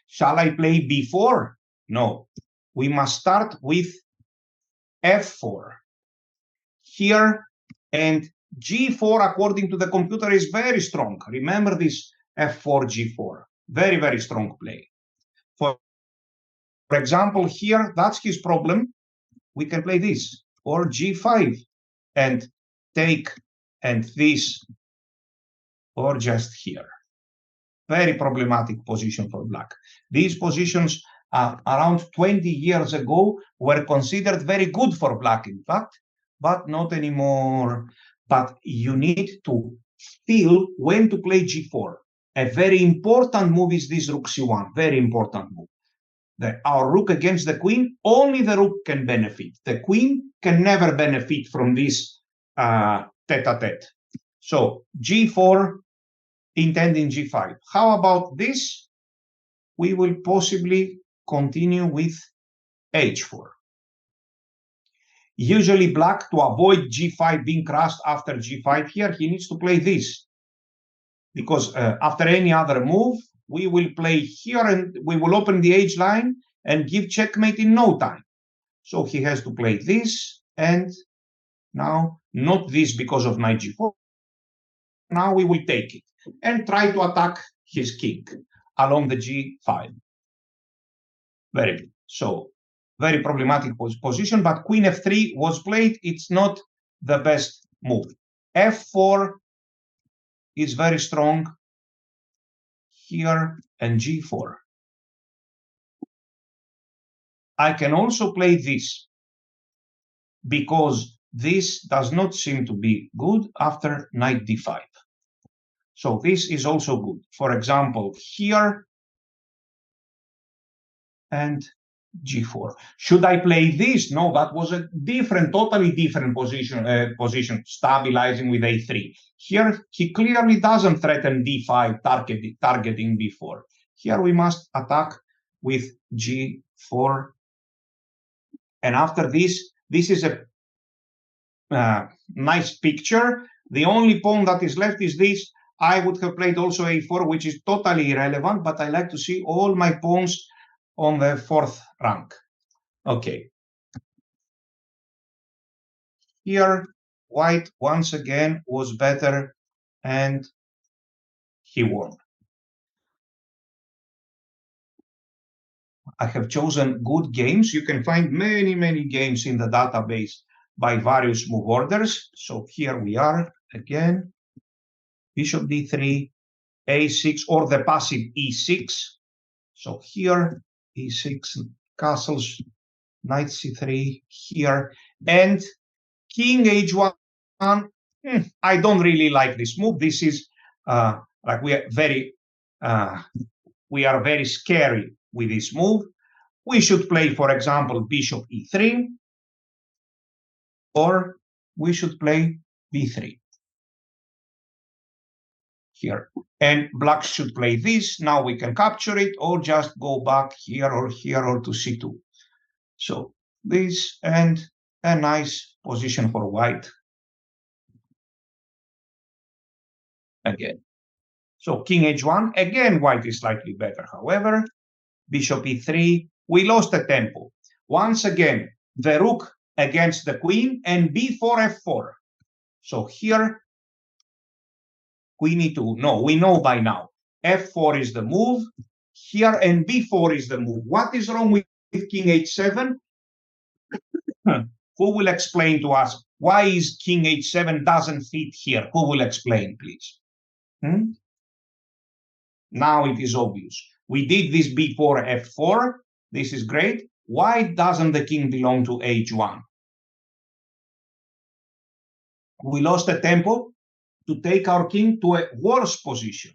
shall I play b4? No. We must start with f4. Here, and g4, according to the computer, is very strong. Remember this f4, g4. Very, very strong play. For example, here, that's his problem. We can play this. Or g5 and take and this, or just here. Very problematic position for Black. These positions around 20 years ago were considered very good for Black, in fact, but not anymore. But you need to feel when to play g4. A very important move is this rook c1, very important move. Our rook against the queen, only the rook can benefit. The queen can never benefit from this tete-a-tete. So g4, intending g5. How about this? We will possibly continue with h4. Usually Black, to avoid g5 being crushed after g5 here, he needs to play this. Because after any other move, we will play here and we will open the h line and give checkmate in no time. So he has to play this, and now not this because of knight g4, now we will take it and try to attack his king along the g5. Very good. So very problematic position, but queen f3 was played. It's not the best move. f4 is very strong here, and g4. I can also play this because this does not seem to be good after knight d5. So this is also good. For example, here and g4. Should I play this? No, that was a different, totally different position, stabilizing with a3. Here, he clearly doesn't threaten d5, targeting b4. Here we must attack with g4. And after this, this is a nice picture. The only pawn that is left is this. I would have played also a4, which is totally irrelevant, but I like to see all my pawns on the fourth rank. Okay. Here, white once again was better and he won. I have chosen good games. You can find many, many games in the database by various move orders. So here we are again. Bishop d3, a6, or the passive e6. So here, e6, castles, knight c3 here, and king h1. I don't really like this move. This is like we are very scary with this move. We should play, for example, bishop e3, or we should play b3 here. And black should play this. Now we can capture it, or just go back here or to c2. So this, and a nice position for white again. So king h1, again white is slightly better. However, bishop e3, we lost the tempo. Once again, the rook against the queen, and b4 f4. So here, queen e2. No, we know by now. f4 is the move here, and b4 is the move. What is wrong with king h7? Who will explain to us why is king h7 doesn't fit here? Who will explain, please? Now it is obvious. We did this b4 f4. This is great. Why doesn't the king belong to h1? We lost the tempo to take our king to a worse position.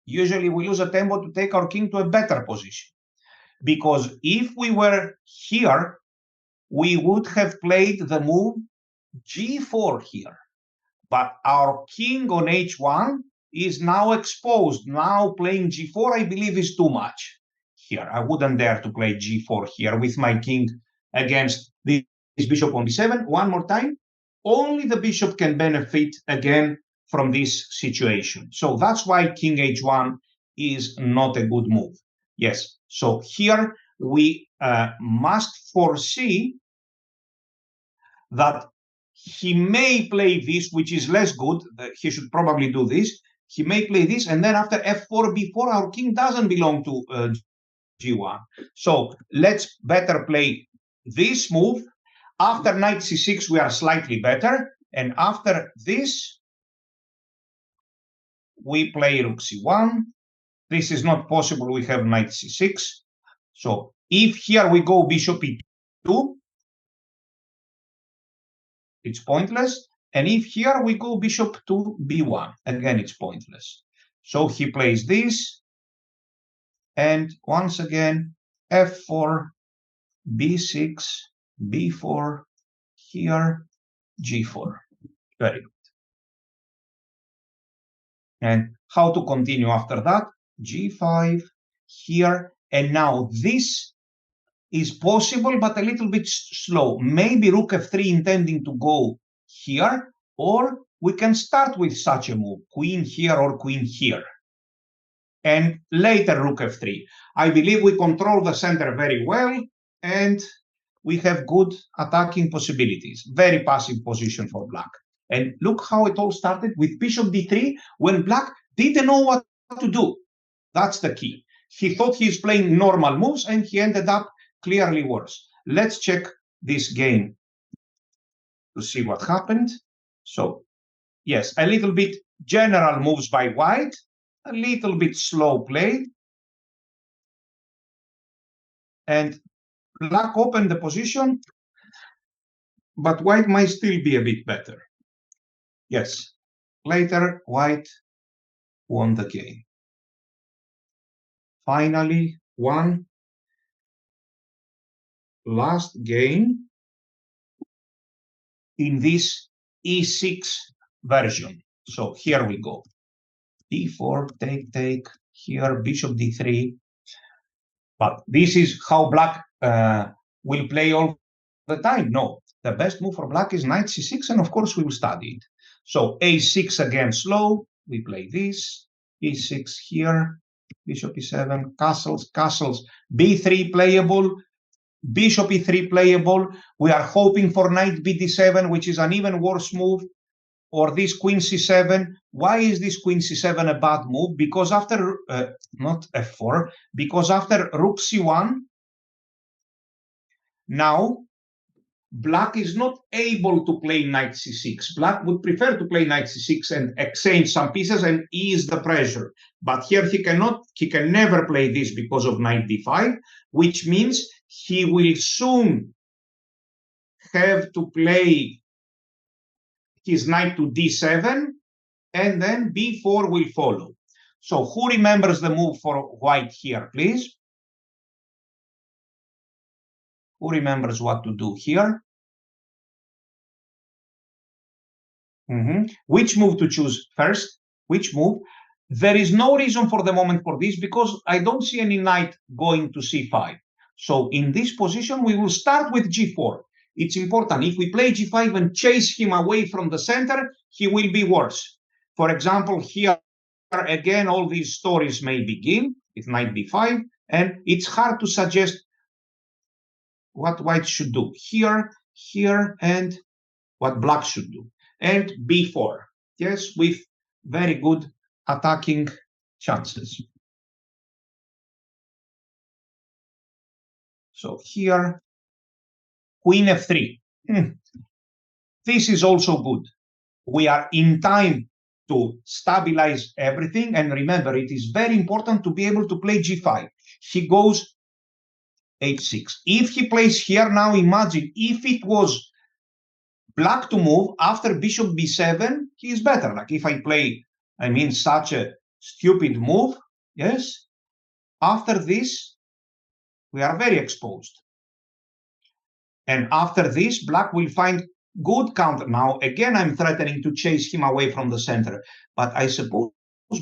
Usually we lose a tempo to take our king to a better position. Because if we were here, we would have played the move g4 here. But our king on h1 is now exposed. Now playing g4, I believe, is too much here. I wouldn't dare to play g4 here with my king against this bishop on d7. One more time. Only the bishop can benefit again from this situation. So that's why king h1 is not a good move. Yes, so here we must foresee that he may play this, which is less good. He should probably do this. He may play this, and then after f4, b4, our king doesn't belong to g1. So let's better play this move. After knight c6, we are slightly better. And after this, we play rook c1. This is not possible. We have knight c6. So if here we go bishop e2, it's pointless. And if here we go bishop to b1, again, it's pointless. So he plays this. And once again, f4, b6, b4, here, g4. Very good. And how to continue after that? g5, here. And now this is possible, but a little bit slow. Maybe rook f3 intending to go here, or we can start with such a move, queen here or queen here. And later rook f3. I believe we control the center very well, and we have good attacking possibilities. Very passive position for black. And look how it all started with bishop d3 when black didn't know what to do. That's the key. He thought he's playing normal moves and he ended up clearly worse. Let's check this game to see what happened. So, yes, a little bit general moves by white, a little bit slow play. And black opened the position, but white might still be a bit better. Yes, later white won the game. Finally, one last game in this e6 version. So here we go. d4, take, here bishop d3. But this is how black will play all the time. No, the best move for black is knight c6, and of course we will study it. So a6 again slow, we play this, e6 here, bishop e7, castles, b3 playable, bishop e3 playable. We are hoping for knight bd7, which is an even worse move, or this queen c7. Why is this queen c7 a bad move? Because after, not f4, because after rook c1, now black is not able to play knight c6. Black would prefer to play knight c6 and exchange some pieces and ease the pressure. But here he can never play this because of knight d5, which means he will soon have to play his knight to d7, and then b4 will follow. So who remembers the move for white here, please? Who remembers what to do here? Which move to choose first? Which move? There is no reason for the moment for this because I don't see any knight going to c5. So in this position, we will start with g4. It's important. If we play g5 and chase him away from the center, he will be worse. For example, here again, all these stories may begin with knight b5, and it's hard to suggest what white should do here, and what black should do. And b4, yes, with very good attacking chances. So here, queen f3. This is also good. We are in time to stabilize everything. And remember, it is very important to be able to play g5. He goes h6. If he plays here now, imagine if it was black to move after bishop b7, he is better. Like if I play, such a stupid move, yes, after this, we are very exposed. And after this, black will find good counter. Now, again, I'm threatening to chase him away from the center. But I suppose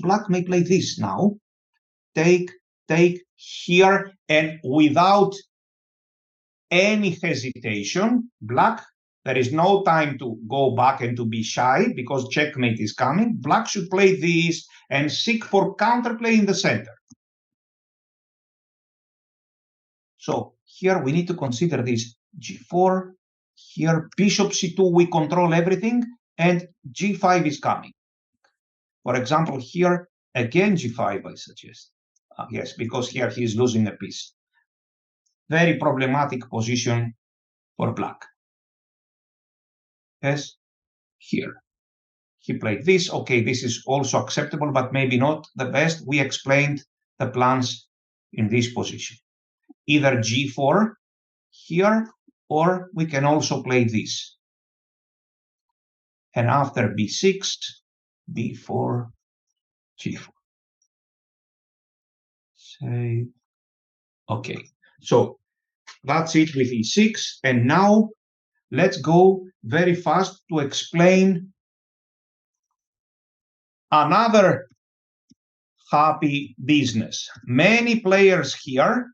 black may play this now. Take here, and without any hesitation, black, there is no time to go back and to be shy because checkmate is coming. Black should play this and seek for counterplay in the center. So here we need to consider this g4. Here bishop c2, we control everything, and g5 is coming. For example, here again g5 I suggest. Yes, because here he is losing a piece. Very problematic position for black. Yes, here. He played this. Okay, this is also acceptable, but maybe not the best. We explained the plans in this position. Either g4 here, or we can also play this. And after b6, b4, g4. Save. Okay, so that's it with e6. And now let's go very fast to explain another happy business. Many players here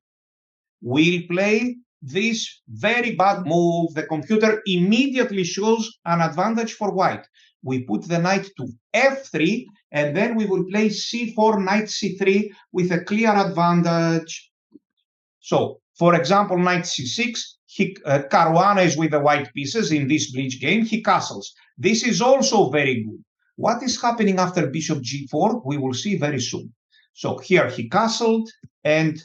will play this very bad move. The computer immediately shows an advantage for white. We put the knight to f3, and then we will play c4, knight c3 with a clear advantage. So, for example, knight c6, Caruana is with the white pieces in this bridge game. He castles. This is also very good. What is happening after bishop g4? We will see very soon. So here he castled, and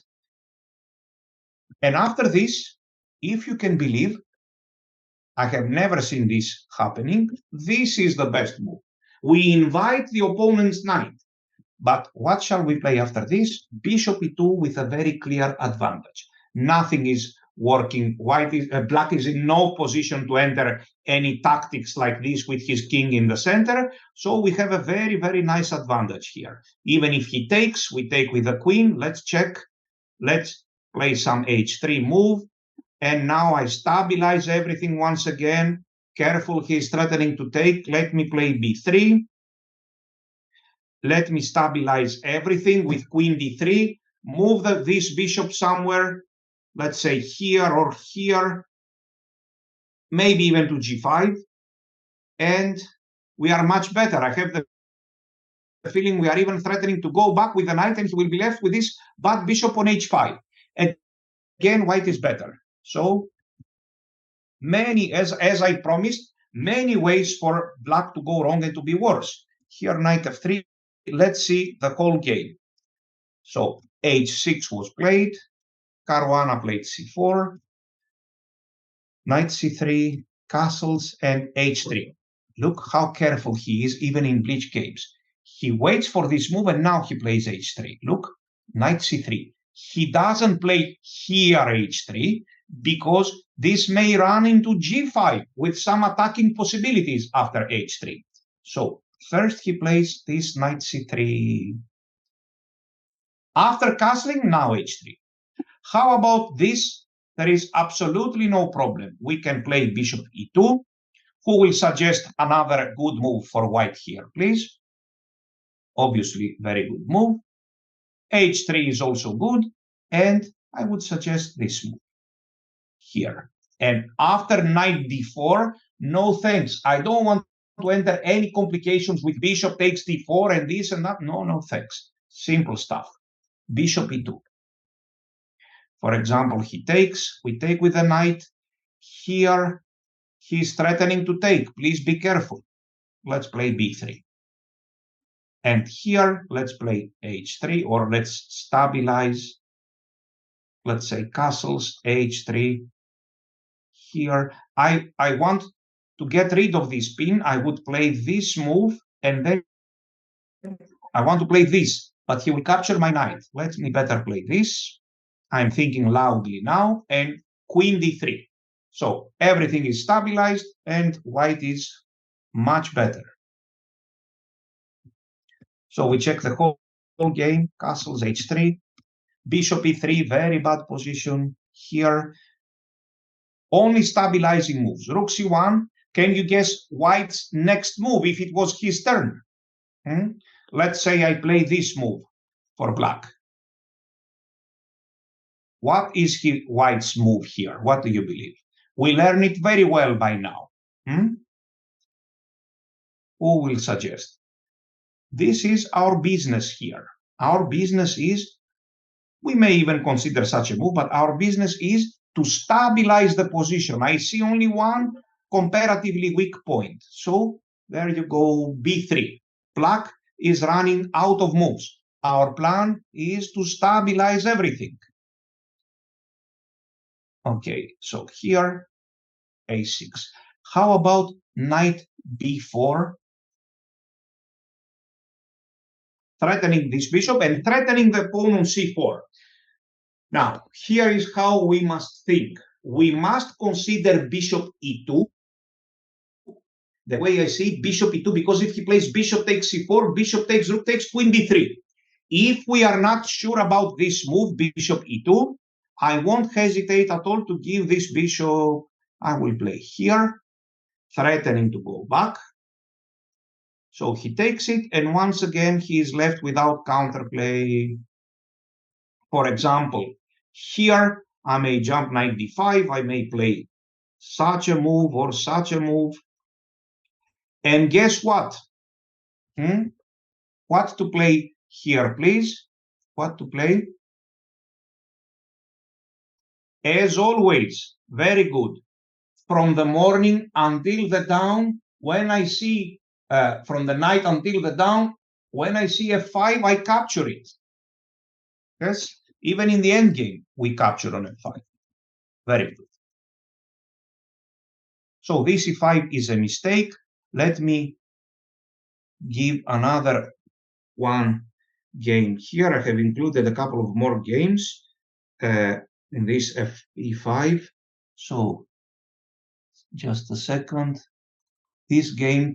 after this, if you can believe, I have never seen this happening. This is the best move. We invite the opponent's knight. But what shall we play after this? Bishop e2 with a very clear advantage. Nothing is working. Black is in no position to enter any tactics like this with his king in the center. So we have a very, very nice advantage here. Even if he takes, we take with the queen. Let's check. Let's play some h3 move. And now I stabilize everything once again. Careful, he is threatening to take. Let me play b3. Let me stabilize everything with queen d3. Move this bishop somewhere, let's say here or here, maybe even to g5. And we are much better. I have the feeling we are even threatening to go back with the knight, and he will be left with this bad bishop on h5. And again, white is better. So many, as I promised, many ways for black to go wrong and to be worse. Here, knight f3. Let's see the whole game. So h6 was played. Caruana played c4. Knight c3, castles, and h3. Look how careful he is, even in bleach games. He waits for this move, and now he plays h3. Look, knight c3. He doesn't play here h3 because this may run into g5 with some attacking possibilities after h3. So first he plays this knight c3. After castling, now h3. How about this? There is absolutely no problem. We can play bishop e2. Who will suggest another good move for white here, please? Obviously, very good move. h3 is also good. And I would suggest this move here. And after knight d4, no thanks. I don't want to enter any complications with bishop takes d4 and this and that. No thanks. Simple stuff. Bishop e2. For example, he takes, we take with the knight. Here, he's threatening to take. Please be careful. Let's play b3. And here, let's play h3, or let's stabilize. Let's say castles, h3. Here, I want to get rid of this pin. I would play this move, and then I want to play this, but he will capture my knight. Let me better play this. I'm thinking loudly now, and queen d3. So everything is stabilized, and white is much better. So we check the whole game, castles h3, bishop e3, very bad position here. Only stabilizing moves. Rook c1, can you guess white's next move if it was his turn? Let's say I play this move for black. What is white's move here? What do you believe? We learn it very well by now. Who will suggest? This is our business here. Our business is, we may even consider such a move, but our business is to stabilize the position. I see only one comparatively weak point. So there you go, b3. Black is running out of moves. Our plan is to stabilize everything. Okay, so here, a6. How about knight b4? Threatening this bishop and threatening the pawn on c4. Now, here is how we must think. We must consider bishop e2. The way I see bishop e2, because if he plays bishop takes c4, bishop takes, rook takes, queen d3. If we are not sure about this move, bishop e2, I won't hesitate at all to give this bishop, I will play here, threatening to go back. So he takes it, and once again, he is left without counterplay. For example, here, I may jump knight d5, I may play such a move or such a move. And guess what? What to play here, please? What to play? As always, very good. From the morning until the dawn, when I see, from the night until the dawn, when I see f5, I capture it. Yes, even in the end game, we capture on f5. Very good. So this e5 is a mistake. Let me give another one game here. I have included a couple of more games in this e5. So just a second. This game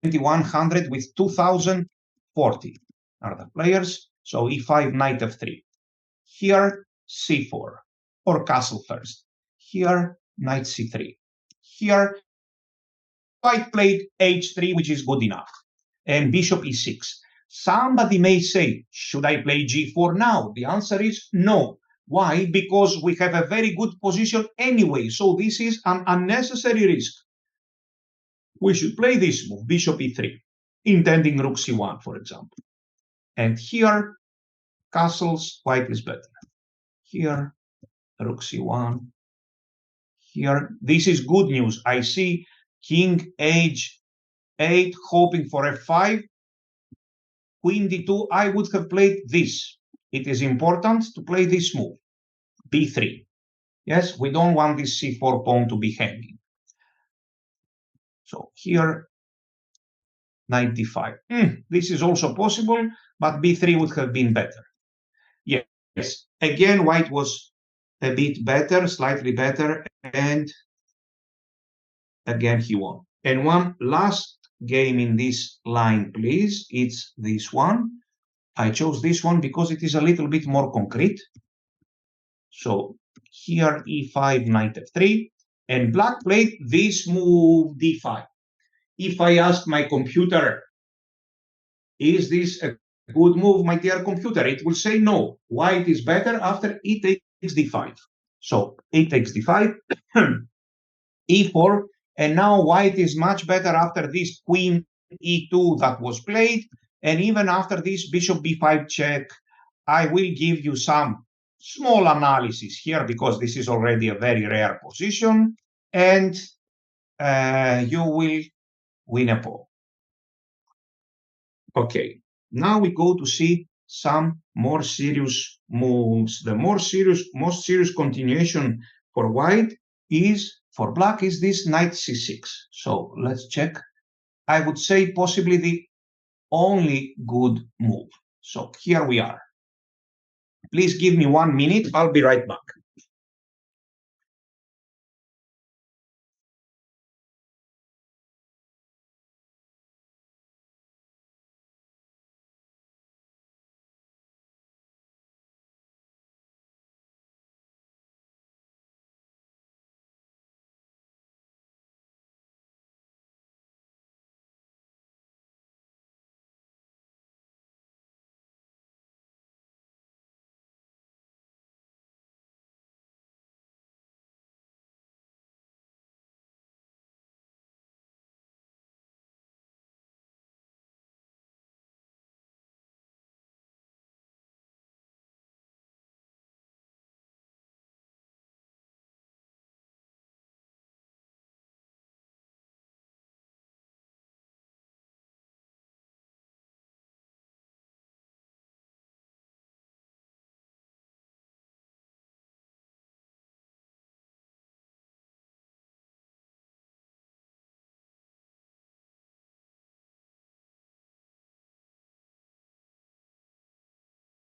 2100 with 2040 are the players. So e5, knight f3. Here c4 or castle first. Here knight c3. Here white played h3, which is good enough, and bishop e6. Somebody may say, should I play g4 now? The answer is no. Why? Because we have a very good position anyway. So this is an unnecessary risk. We should play this move, bishop e3, intending rook c1, for example. And here, castles, white is better. Here, rook c1. Here, this is good news. I see king h8, hoping for f5. Queen d2, I would have played this. It is important to play this move, b3. Yes, we don't want this c4 pawn to be hanging. So here, knight d5. This is also possible, but b3 would have been better. Yes, again, white was a bit better, slightly better, and again he won. And one last game in this line, please. It's this one. I chose this one because it is a little bit more concrete. So here e5, knight f3, and black played this move d5. If I ask my computer, is this a good move, my dear computer? It will say no. White is better after e takes d5. So e takes d5, e4, and now white is much better after this queen e2 that was played, and even after this bishop b5 check. I will give you some small analysis here because this is already a very rare position, and you will win a pawn. Okay, now we go to see some more serious moves. The most serious continuation for white is, for black, is this knight c6. So let's check. I would say possibly the only good move. So here we are. Please give me 1 minute. I'll be right back.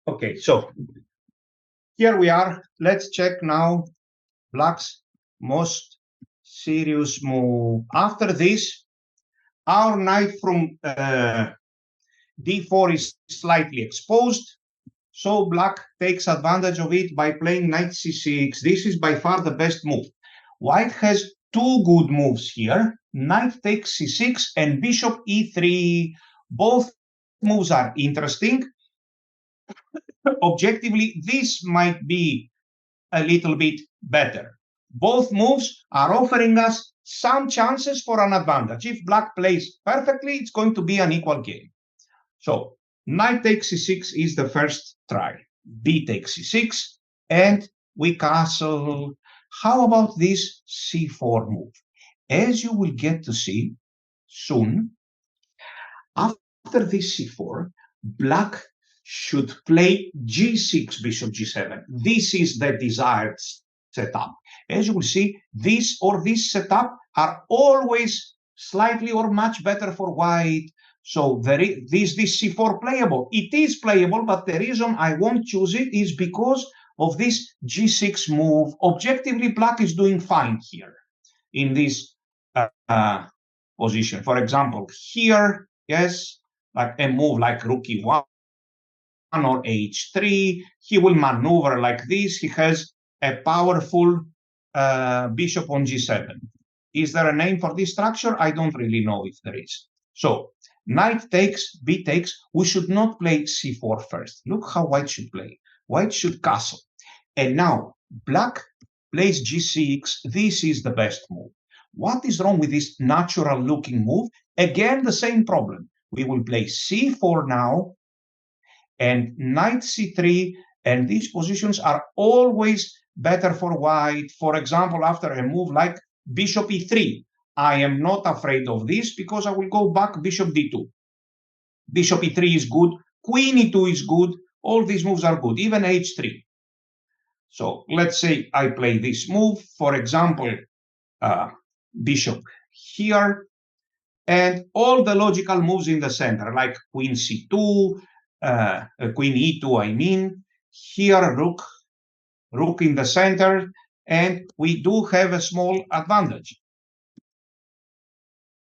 Okay, so here we are. Let's check now black's most serious move. After this, our knight from d4 is slightly exposed, so black takes advantage of it by playing knight c6. This is by far the best move. White has two good moves here, knight takes c6 and bishop e3. Both moves are interesting. Objectively, this might be a little bit better. Both moves are offering us some chances for an advantage. If black plays perfectly, it's going to be an equal game. So knight takes c6 is the first try. B takes c6, and we castle How about this c4 move? As you will get to see soon, after this c4, black should play g6, bishop g7. This is the desired setup. As you will see, this or this setup are always slightly or much better for white. So this c4 playable. It is playable, but the reason I won't choose it is because of this g6 move. Objectively, black is doing fine here in this position. For example, here, yes, like a move like rook e1 or h3, he will maneuver like this. He has a powerful bishop on g7. Is there a name for this structure? I don't really know if there is. So knight takes, b takes. We should not play c4 first. Look how white should play. White should castle. And now black plays g6. This is the best move. What is wrong with this natural looking move? Again, the same problem. We will play c4 now and knight c3, and these positions are always better for white. For example, after a move like bishop e3, I am not afraid of this because I will go back bishop d2. Bishop e3 is good, queen e2 is good, all these moves are good, even h3. So let's say I play this move, for example, bishop here, and all the logical moves in the center, like queen c2, queen e2, I mean, here rook in the center, and we do have a small advantage.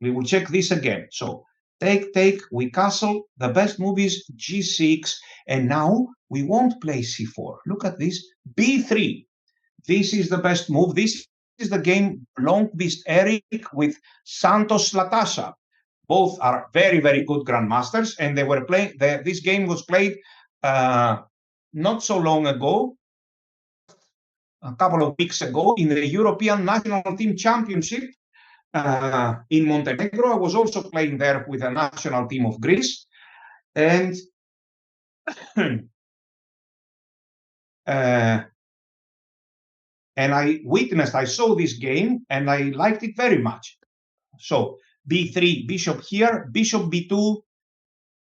We will check this again. So take, we castle. The best move is g6, and now we won't play c4. Look at this, b3. This is the best move. This is the game Blomqvist Eric with Santos Latasha. Both are very, very good grandmasters, and they were playing. This game was played not so long ago, a couple of weeks ago, in the European National Team Championship in Montenegro. I was also playing there with the national team of Greece, and and I saw this game, and I liked it very much. So b3, bishop here, bishop b2,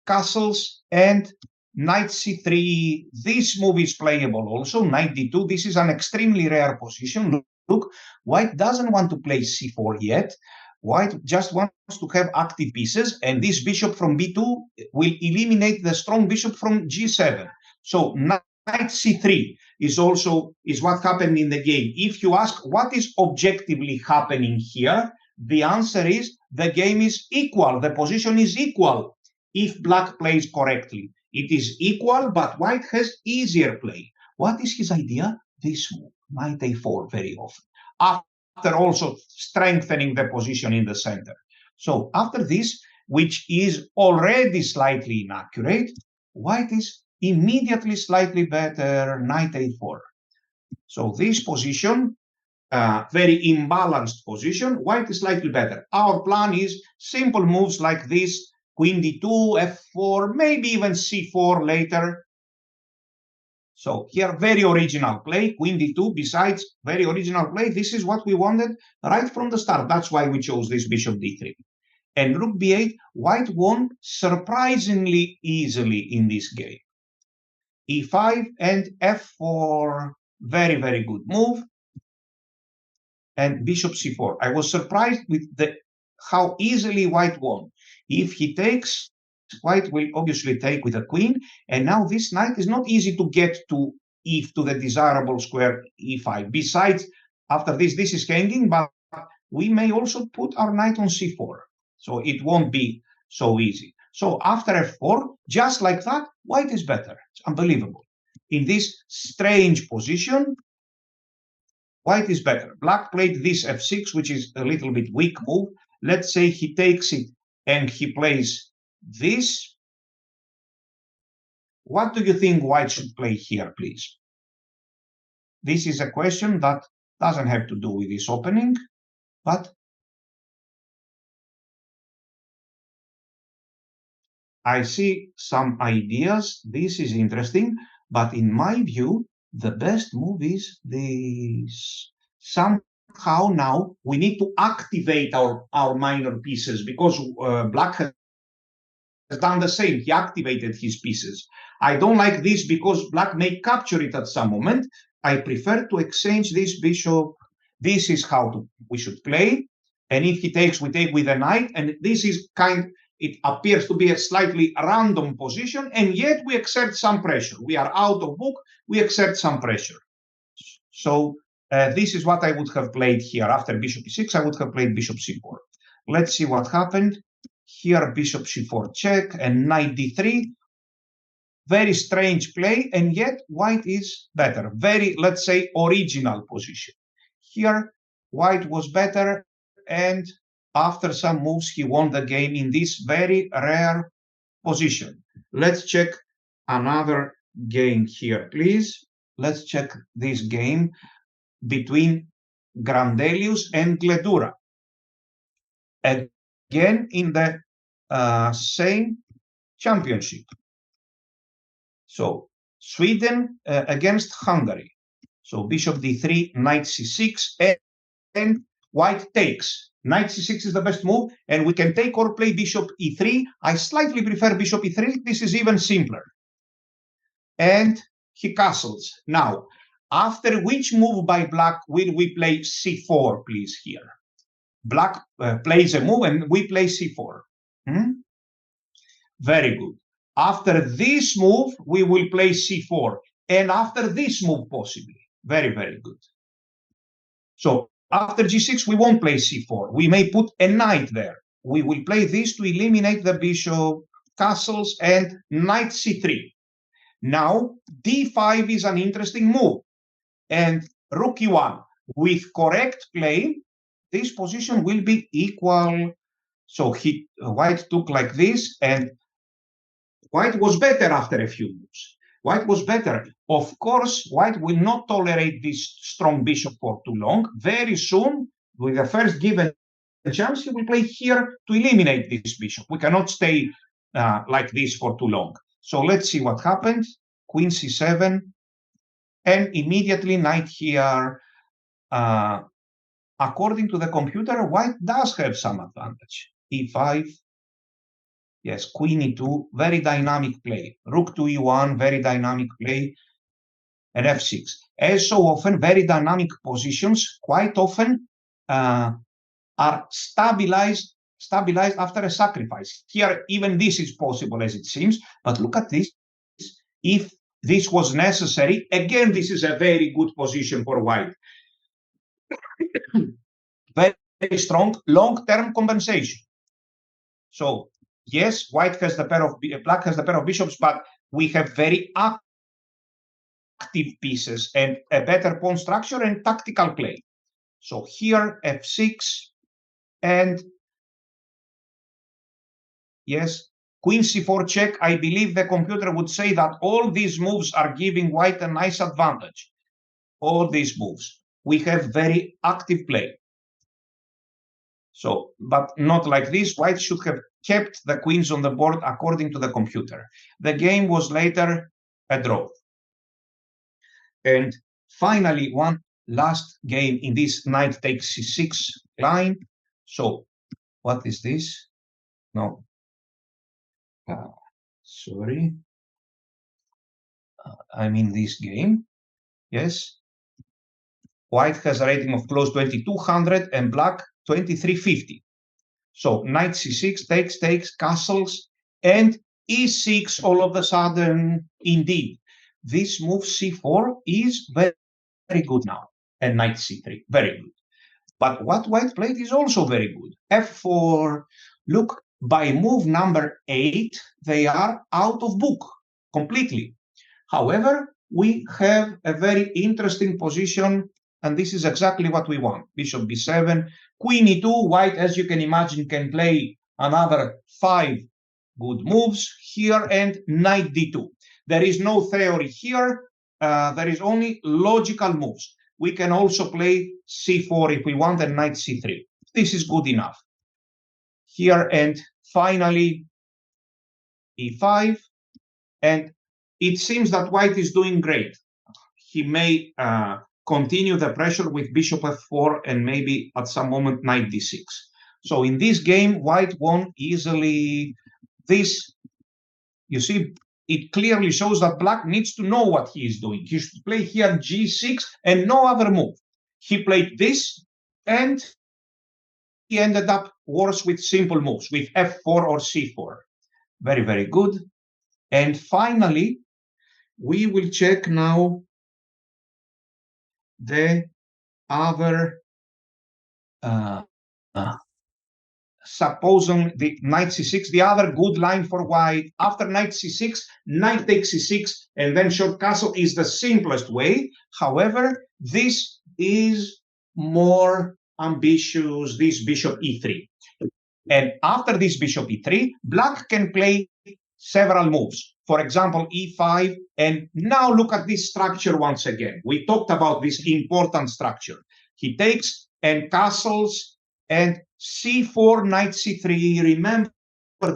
castles, and knight c3. This move is playable also, knight d2. This is an extremely rare position. Look, white doesn't want to play c4 yet. White just wants to have active pieces, and this bishop from b2 will eliminate the strong bishop from g7. So knight c3 is what happened in the game. If you ask what is objectively happening here, the answer is the game is equal. The position is equal if black plays correctly. It is equal, but white has easier play. What is his idea? This move, knight a4 very often, after also strengthening the position in the center. So after this, which is already slightly inaccurate, white is immediately slightly better, knight a4. So this position, very imbalanced position, white is slightly better. Our plan is simple moves like this, queen d2, f4, maybe even c4 later. So here, very original play, queen d2, besides very original play. This is what we wanted right from the start. That's why we chose this bishop d3. And rook b8, white won surprisingly easily in this game. e5 and f4, very, very good move. And bishop c4. I was surprised with how easily white won. If he takes, white will obviously take with a queen, and now this knight is not easy to get to the desirable square e5. Besides, after this is hanging, but we may also put our knight on c4, so it won't be so easy. So after f4, just like that, white is better. It's unbelievable. In this strange position, white is better. Black played this f6, which is a little bit weak move. Let's say he takes it and he plays this. What do you think white should play here, please? This is a question that doesn't have to do with this opening, but I see some ideas. This is interesting, but in my view, the best move is this. somehow now we need to activate our minor pieces, because black has done the same. He activated his pieces. I don't like this because black may capture it at some moment. I prefer to exchange this bishop. This is how we should play. And if he takes, we take with a knight. And this is it appears to be a slightly random position, and yet we exert some pressure. We are out of book, we exert some pressure. So this is what I would have played here. After bishop e6, I would have played bishop c4. Let's see what happened. Here, bishop c4 check and knight d3. Very strange play, and yet white is better. Very, let's say, original position. Here, white was better, and after some moves, he won the game in this very rare position. Let's check another game here, please. Let's check this game between Grandelius and Gledura. Again, in the same championship. So Sweden against Hungary. So bishop d3, knight c6, and white takes. Knight c6 is the best move, and we can take or play bishop e3. I slightly prefer bishop e3. This is even simpler. And he castles. Now, after which move by black will we play c4, please, here? Black plays a move, and we play c4. Very good. After this move, we will play c4. And after this move, possibly. Very, very good. So after g6, we won't play c4. We may put a knight there. We will play this to eliminate the bishop, castles, and knight c3. Now, d5 is an interesting move. And rook e1. With correct play, this position will be equal. So white took like this, and white was better after a few moves. White was better. Of course, white will not tolerate this strong bishop for too long. Very soon, with the first given chance, he will play here to eliminate this bishop. We cannot stay like this for too long. So let's see what happens. Queen c7, and immediately knight here. According to the computer, white does have some advantage. e5. Yes, queen e2, very dynamic play. Rook to e1, very dynamic play. And f6. As so often, very dynamic positions quite often are stabilized after a sacrifice. Here, even this is possible as it seems, but look at this. If this was necessary, again, this is a very good position for white. Very strong long-term compensation. So yes, white has the pair of black has the pair of bishops, but we have very active pieces and a better pawn structure and tactical play. So here f6, and yes, queen c4 check. I believe the computer would say that all these moves are giving white a nice advantage. All these moves. We have very active play. So, but not like this. White should have kept the queens on the board according to the computer. The game was later a draw. And finally, one last game in this knight takes c6 line. So, what is this? No. Sorry. I'm in this game. Yes. White has a rating of close 2200 and black 2350. So knight c6 takes, castles, and e6 all of a sudden. Indeed, this move c4 is very, very good now, and knight c3, very good. But what white played is also very good. f4, look, by move number 8, they are out of book completely. However, we have a very interesting position, and this is exactly what we want. Bishop b7, queen e2. White, as you can imagine, can play another 5 good moves here, and knight d2. There is no theory here. There is only logical moves. We can also play c4 if we want, and knight c3. This is good enough. Here, and finally e5, and it seems that white is doing great. He may continue the pressure with bishop f4 and maybe at some moment knight d6. So in this game, white won easily. This, you see, it clearly shows that black needs to know what he is doing. He should play here g6 and no other move. He played this, and he ended up worse with simple moves, with f4 or c4. Very, very good. And finally, we will check now the other, supposing the knight c6, the other good line for white. After knight c6, knight takes c6, and then short castle is the simplest way. However, this is more ambitious, this bishop e3. And after this bishop e3, black can play several moves. For example, e5, and now look at this structure once again. We talked about this important structure. He takes and castles and c4, knight c3. Remember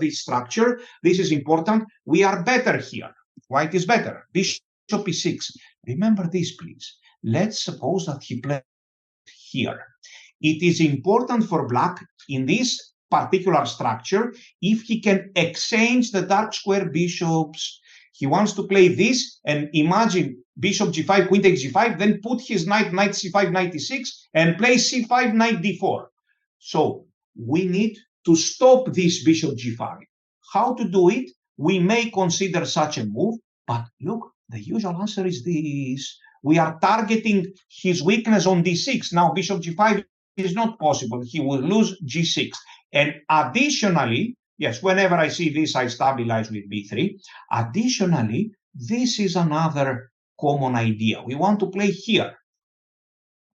this structure. This is important. We are better here. White is better. Bishop e6. Remember this, please. Let's suppose that he plays here. It is important for black in this particular structure if he can exchange the dark square bishops. He wants to play this, and imagine bishop g5, queen takes g5, then put his knight, knight c5, knight e6, and play c5, knight d4. So we need to stop this bishop g5. How to do it? We may consider such a move, but look, the usual answer is this. We are targeting his weakness on d6. Now bishop g5 is not possible. He will lose g6. And additionally, yes, whenever I see this, I stabilize with b3. Additionally, this is another common idea. We want to play here.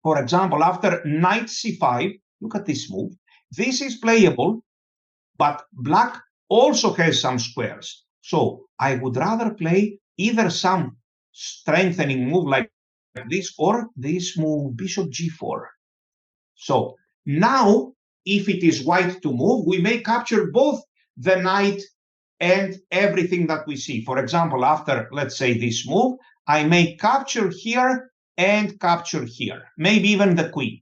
For example, after knight c5, look at this move. This is playable, but black also has some squares. So I would rather play either some strengthening move like this or this move, bishop g4. So now, if it is white to move, we may capture both the knight and everything that we see. For example, after, let's say, this move, I may capture here and capture here, maybe even the queen.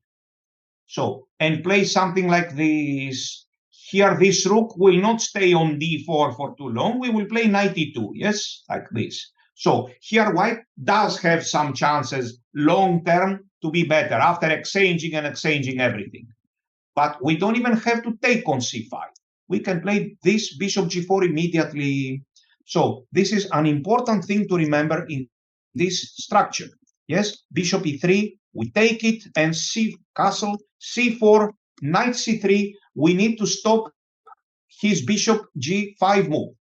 So, and play something like this. Here, this rook will not stay on d4 for too long. We will play knight e2, yes, like this. So here, white does have some chances long-term to be better after exchanging and exchanging everything. But we don't even have to take on c5. We can play this bishop g4 immediately. So this is an important thing to remember in this structure. Yes, bishop e3, we take it, and c castle, c4, knight c3. We need to stop his bishop g5 move.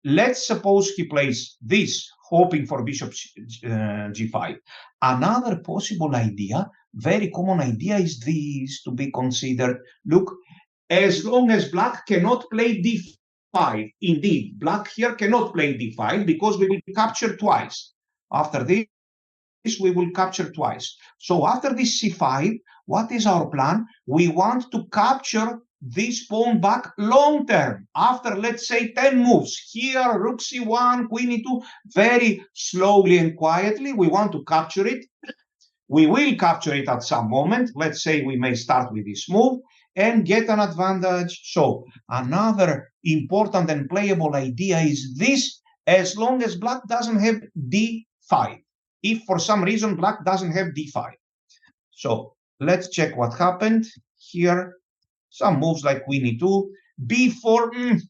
Let's suppose he plays this, hoping for bishop g5. Another possible idea, very common idea, is this to be considered. Look, as long as black cannot play d5, indeed, black here cannot play d5 because we will capture twice. After this, we will capture twice. So after this c5, what is our plan? We want to capture this pawn back long term. After, let's say, 10 moves, here, rook c1, queen e2, very slowly and quietly, we want to capture it. We will capture it at some moment. Let's say we may start with this move and get an advantage. So another important and playable idea is this, as long as black doesn't have d5. If for some reason black doesn't have d5. So let's check what happened here. Some moves like queen e2, b4.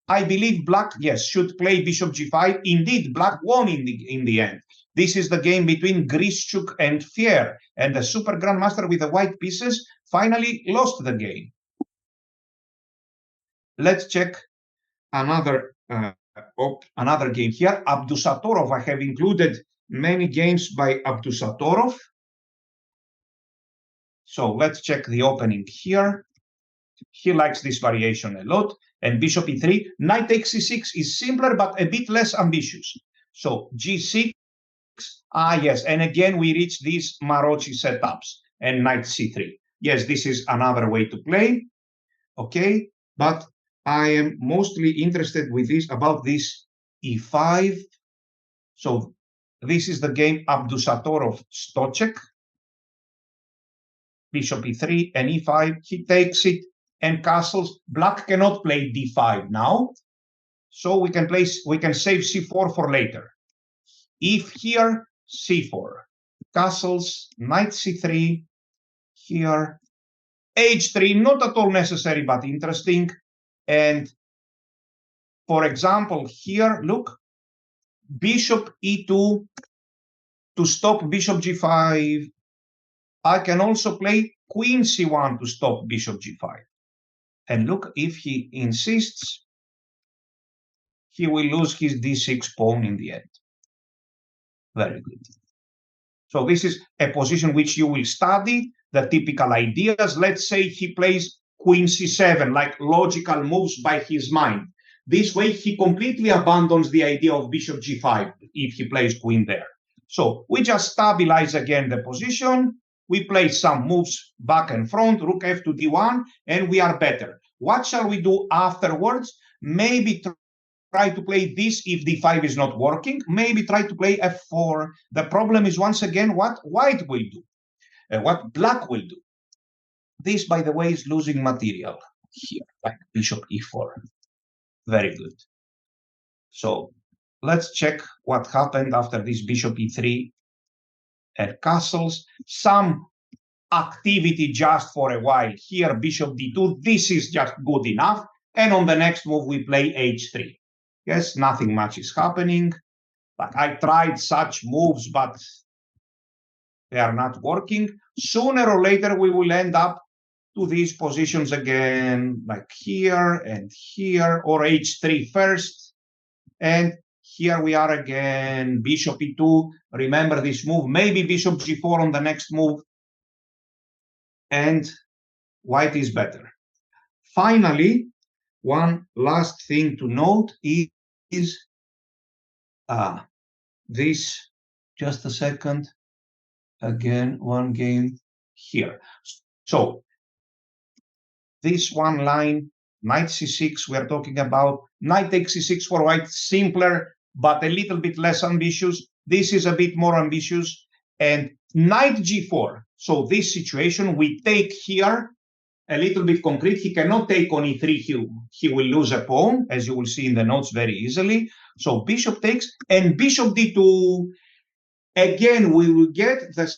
I believe black, yes, should play bishop g5. Indeed, black won in the end. This is the game between Grischuk and Fier, and the super grandmaster with the white pieces finally lost the game. Let's check another game here. Abdusatorov. I have included many games by Abdusatorov. So let's check the opening here. He likes this variation a lot. And bishop e3, knight takes c6 is simpler, but a bit less ambitious. So g6, yes, and again we reach these Maroczy setups, and knight c3. Yes, this is another way to play. Okay, but I am mostly interested with this about this e5. So this is the game Abdusatorov Stochek. Bishop e3 and e5. He takes it and castles. Black cannot play d5 now, so we can save c4 for later. If here, c4, castles, knight c3, here, h3, not at all necessary, but interesting. And for example, here, look, bishop e2 to stop bishop g5. I can also play queen c1 to stop bishop g5. And look, if he insists, he will lose his d6 pawn in the end. Very good. So this is a position which you will study, the typical ideas. Let's say he plays queen c7, like logical moves by his mind. This way, he completely abandons the idea of bishop g5 if he plays queen there. So we just stabilize again the position. We play some moves back and front, rook f to d1, and we are better. What shall we do afterwards? Maybe try to play this if d5 is not working. Maybe try to play f4. The problem is, once again, what white will do, what black will do. This, by the way, is losing material here, like bishop e4. Very good. So let's check what happened after this bishop e3 and castles. Some activity just for a while. Here, bishop d2. This is just good enough. And on the next move, we play h3. Yes, nothing much is happening. But I tried such moves, but they are not working. Sooner or later, we will end up to these positions again, like here and here, or h3 first. And here we are again, bishop e2. Remember this move, maybe bishop g4 on the next move. And white is better. Finally, one last thing to note is this, just a second, again, one game here. So this one line, knight c6, we are talking about knight takes c6 for white, simpler, but a little bit less ambitious. This is a bit more ambitious. And knight g4. So this situation, we take here a little bit concrete. He cannot take on e3. He will lose a pawn, as you will see in the notes very easily. So bishop takes, and bishop d2. Again, we will get the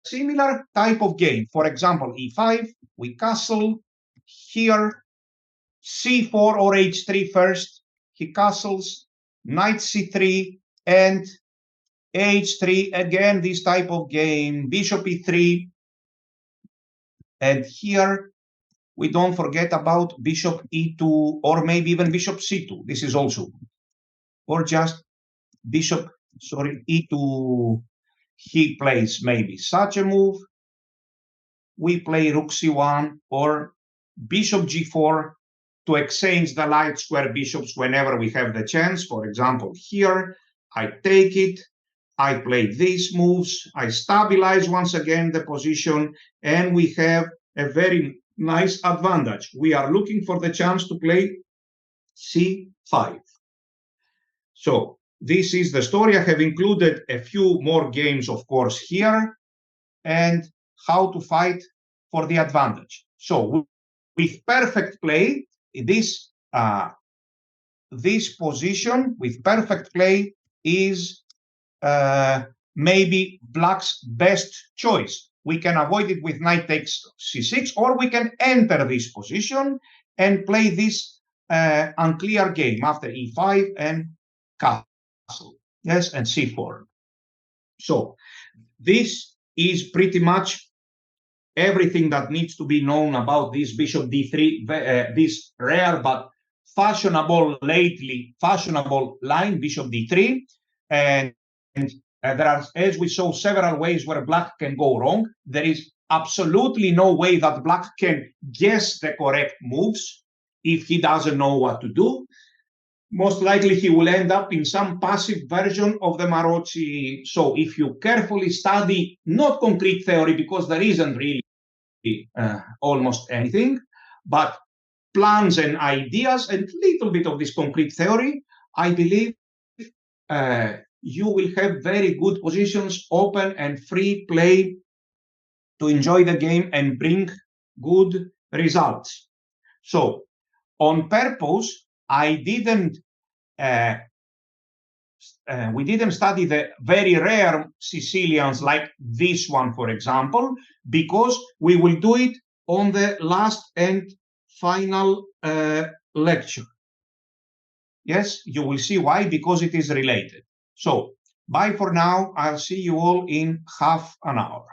similar type of game. For example, e5, we castle. Here, c4 or h3 first. He castles, knight c3, and h3. Again, this type of game, bishop e3. And here, we don't forget about bishop e2, or maybe even bishop c2. This is also, or just bishop, e2. He plays maybe such a move. We play rook c1 or bishop g4 to exchange the light square bishops whenever we have the chance. For example, here, I take it. I play these moves. I stabilize once again the position, and we have a very nice advantage. We are looking for the chance to play c5. So this is the story. I have included a few more games, of course, here, and how to fight for the advantage. So with perfect play, this position with perfect play is maybe black's best choice. We can avoid it with knight takes c6, or we can enter this position and play this unclear game after e5 and castle, yes, and c4. So this is pretty much everything that needs to be known about this bishop d3, this rare but fashionable line, bishop d3. And there are, as we saw, several ways where black can go wrong. There is absolutely no way that black can guess the correct moves if he doesn't know what to do. Most likely he will end up in some passive version of the Maroczy. So if you carefully study, not concrete theory, because there isn't really almost anything, but plans and ideas and a little bit of this concrete theory, I believe you will have very good positions, open and free play to enjoy the game and bring good results. So, on purpose, we didn't study the very rare Sicilians like this one, for example, because we will do it on the last and final lecture. Yes, you will see why, because it is related. So, bye for now. I'll see you all in half an hour.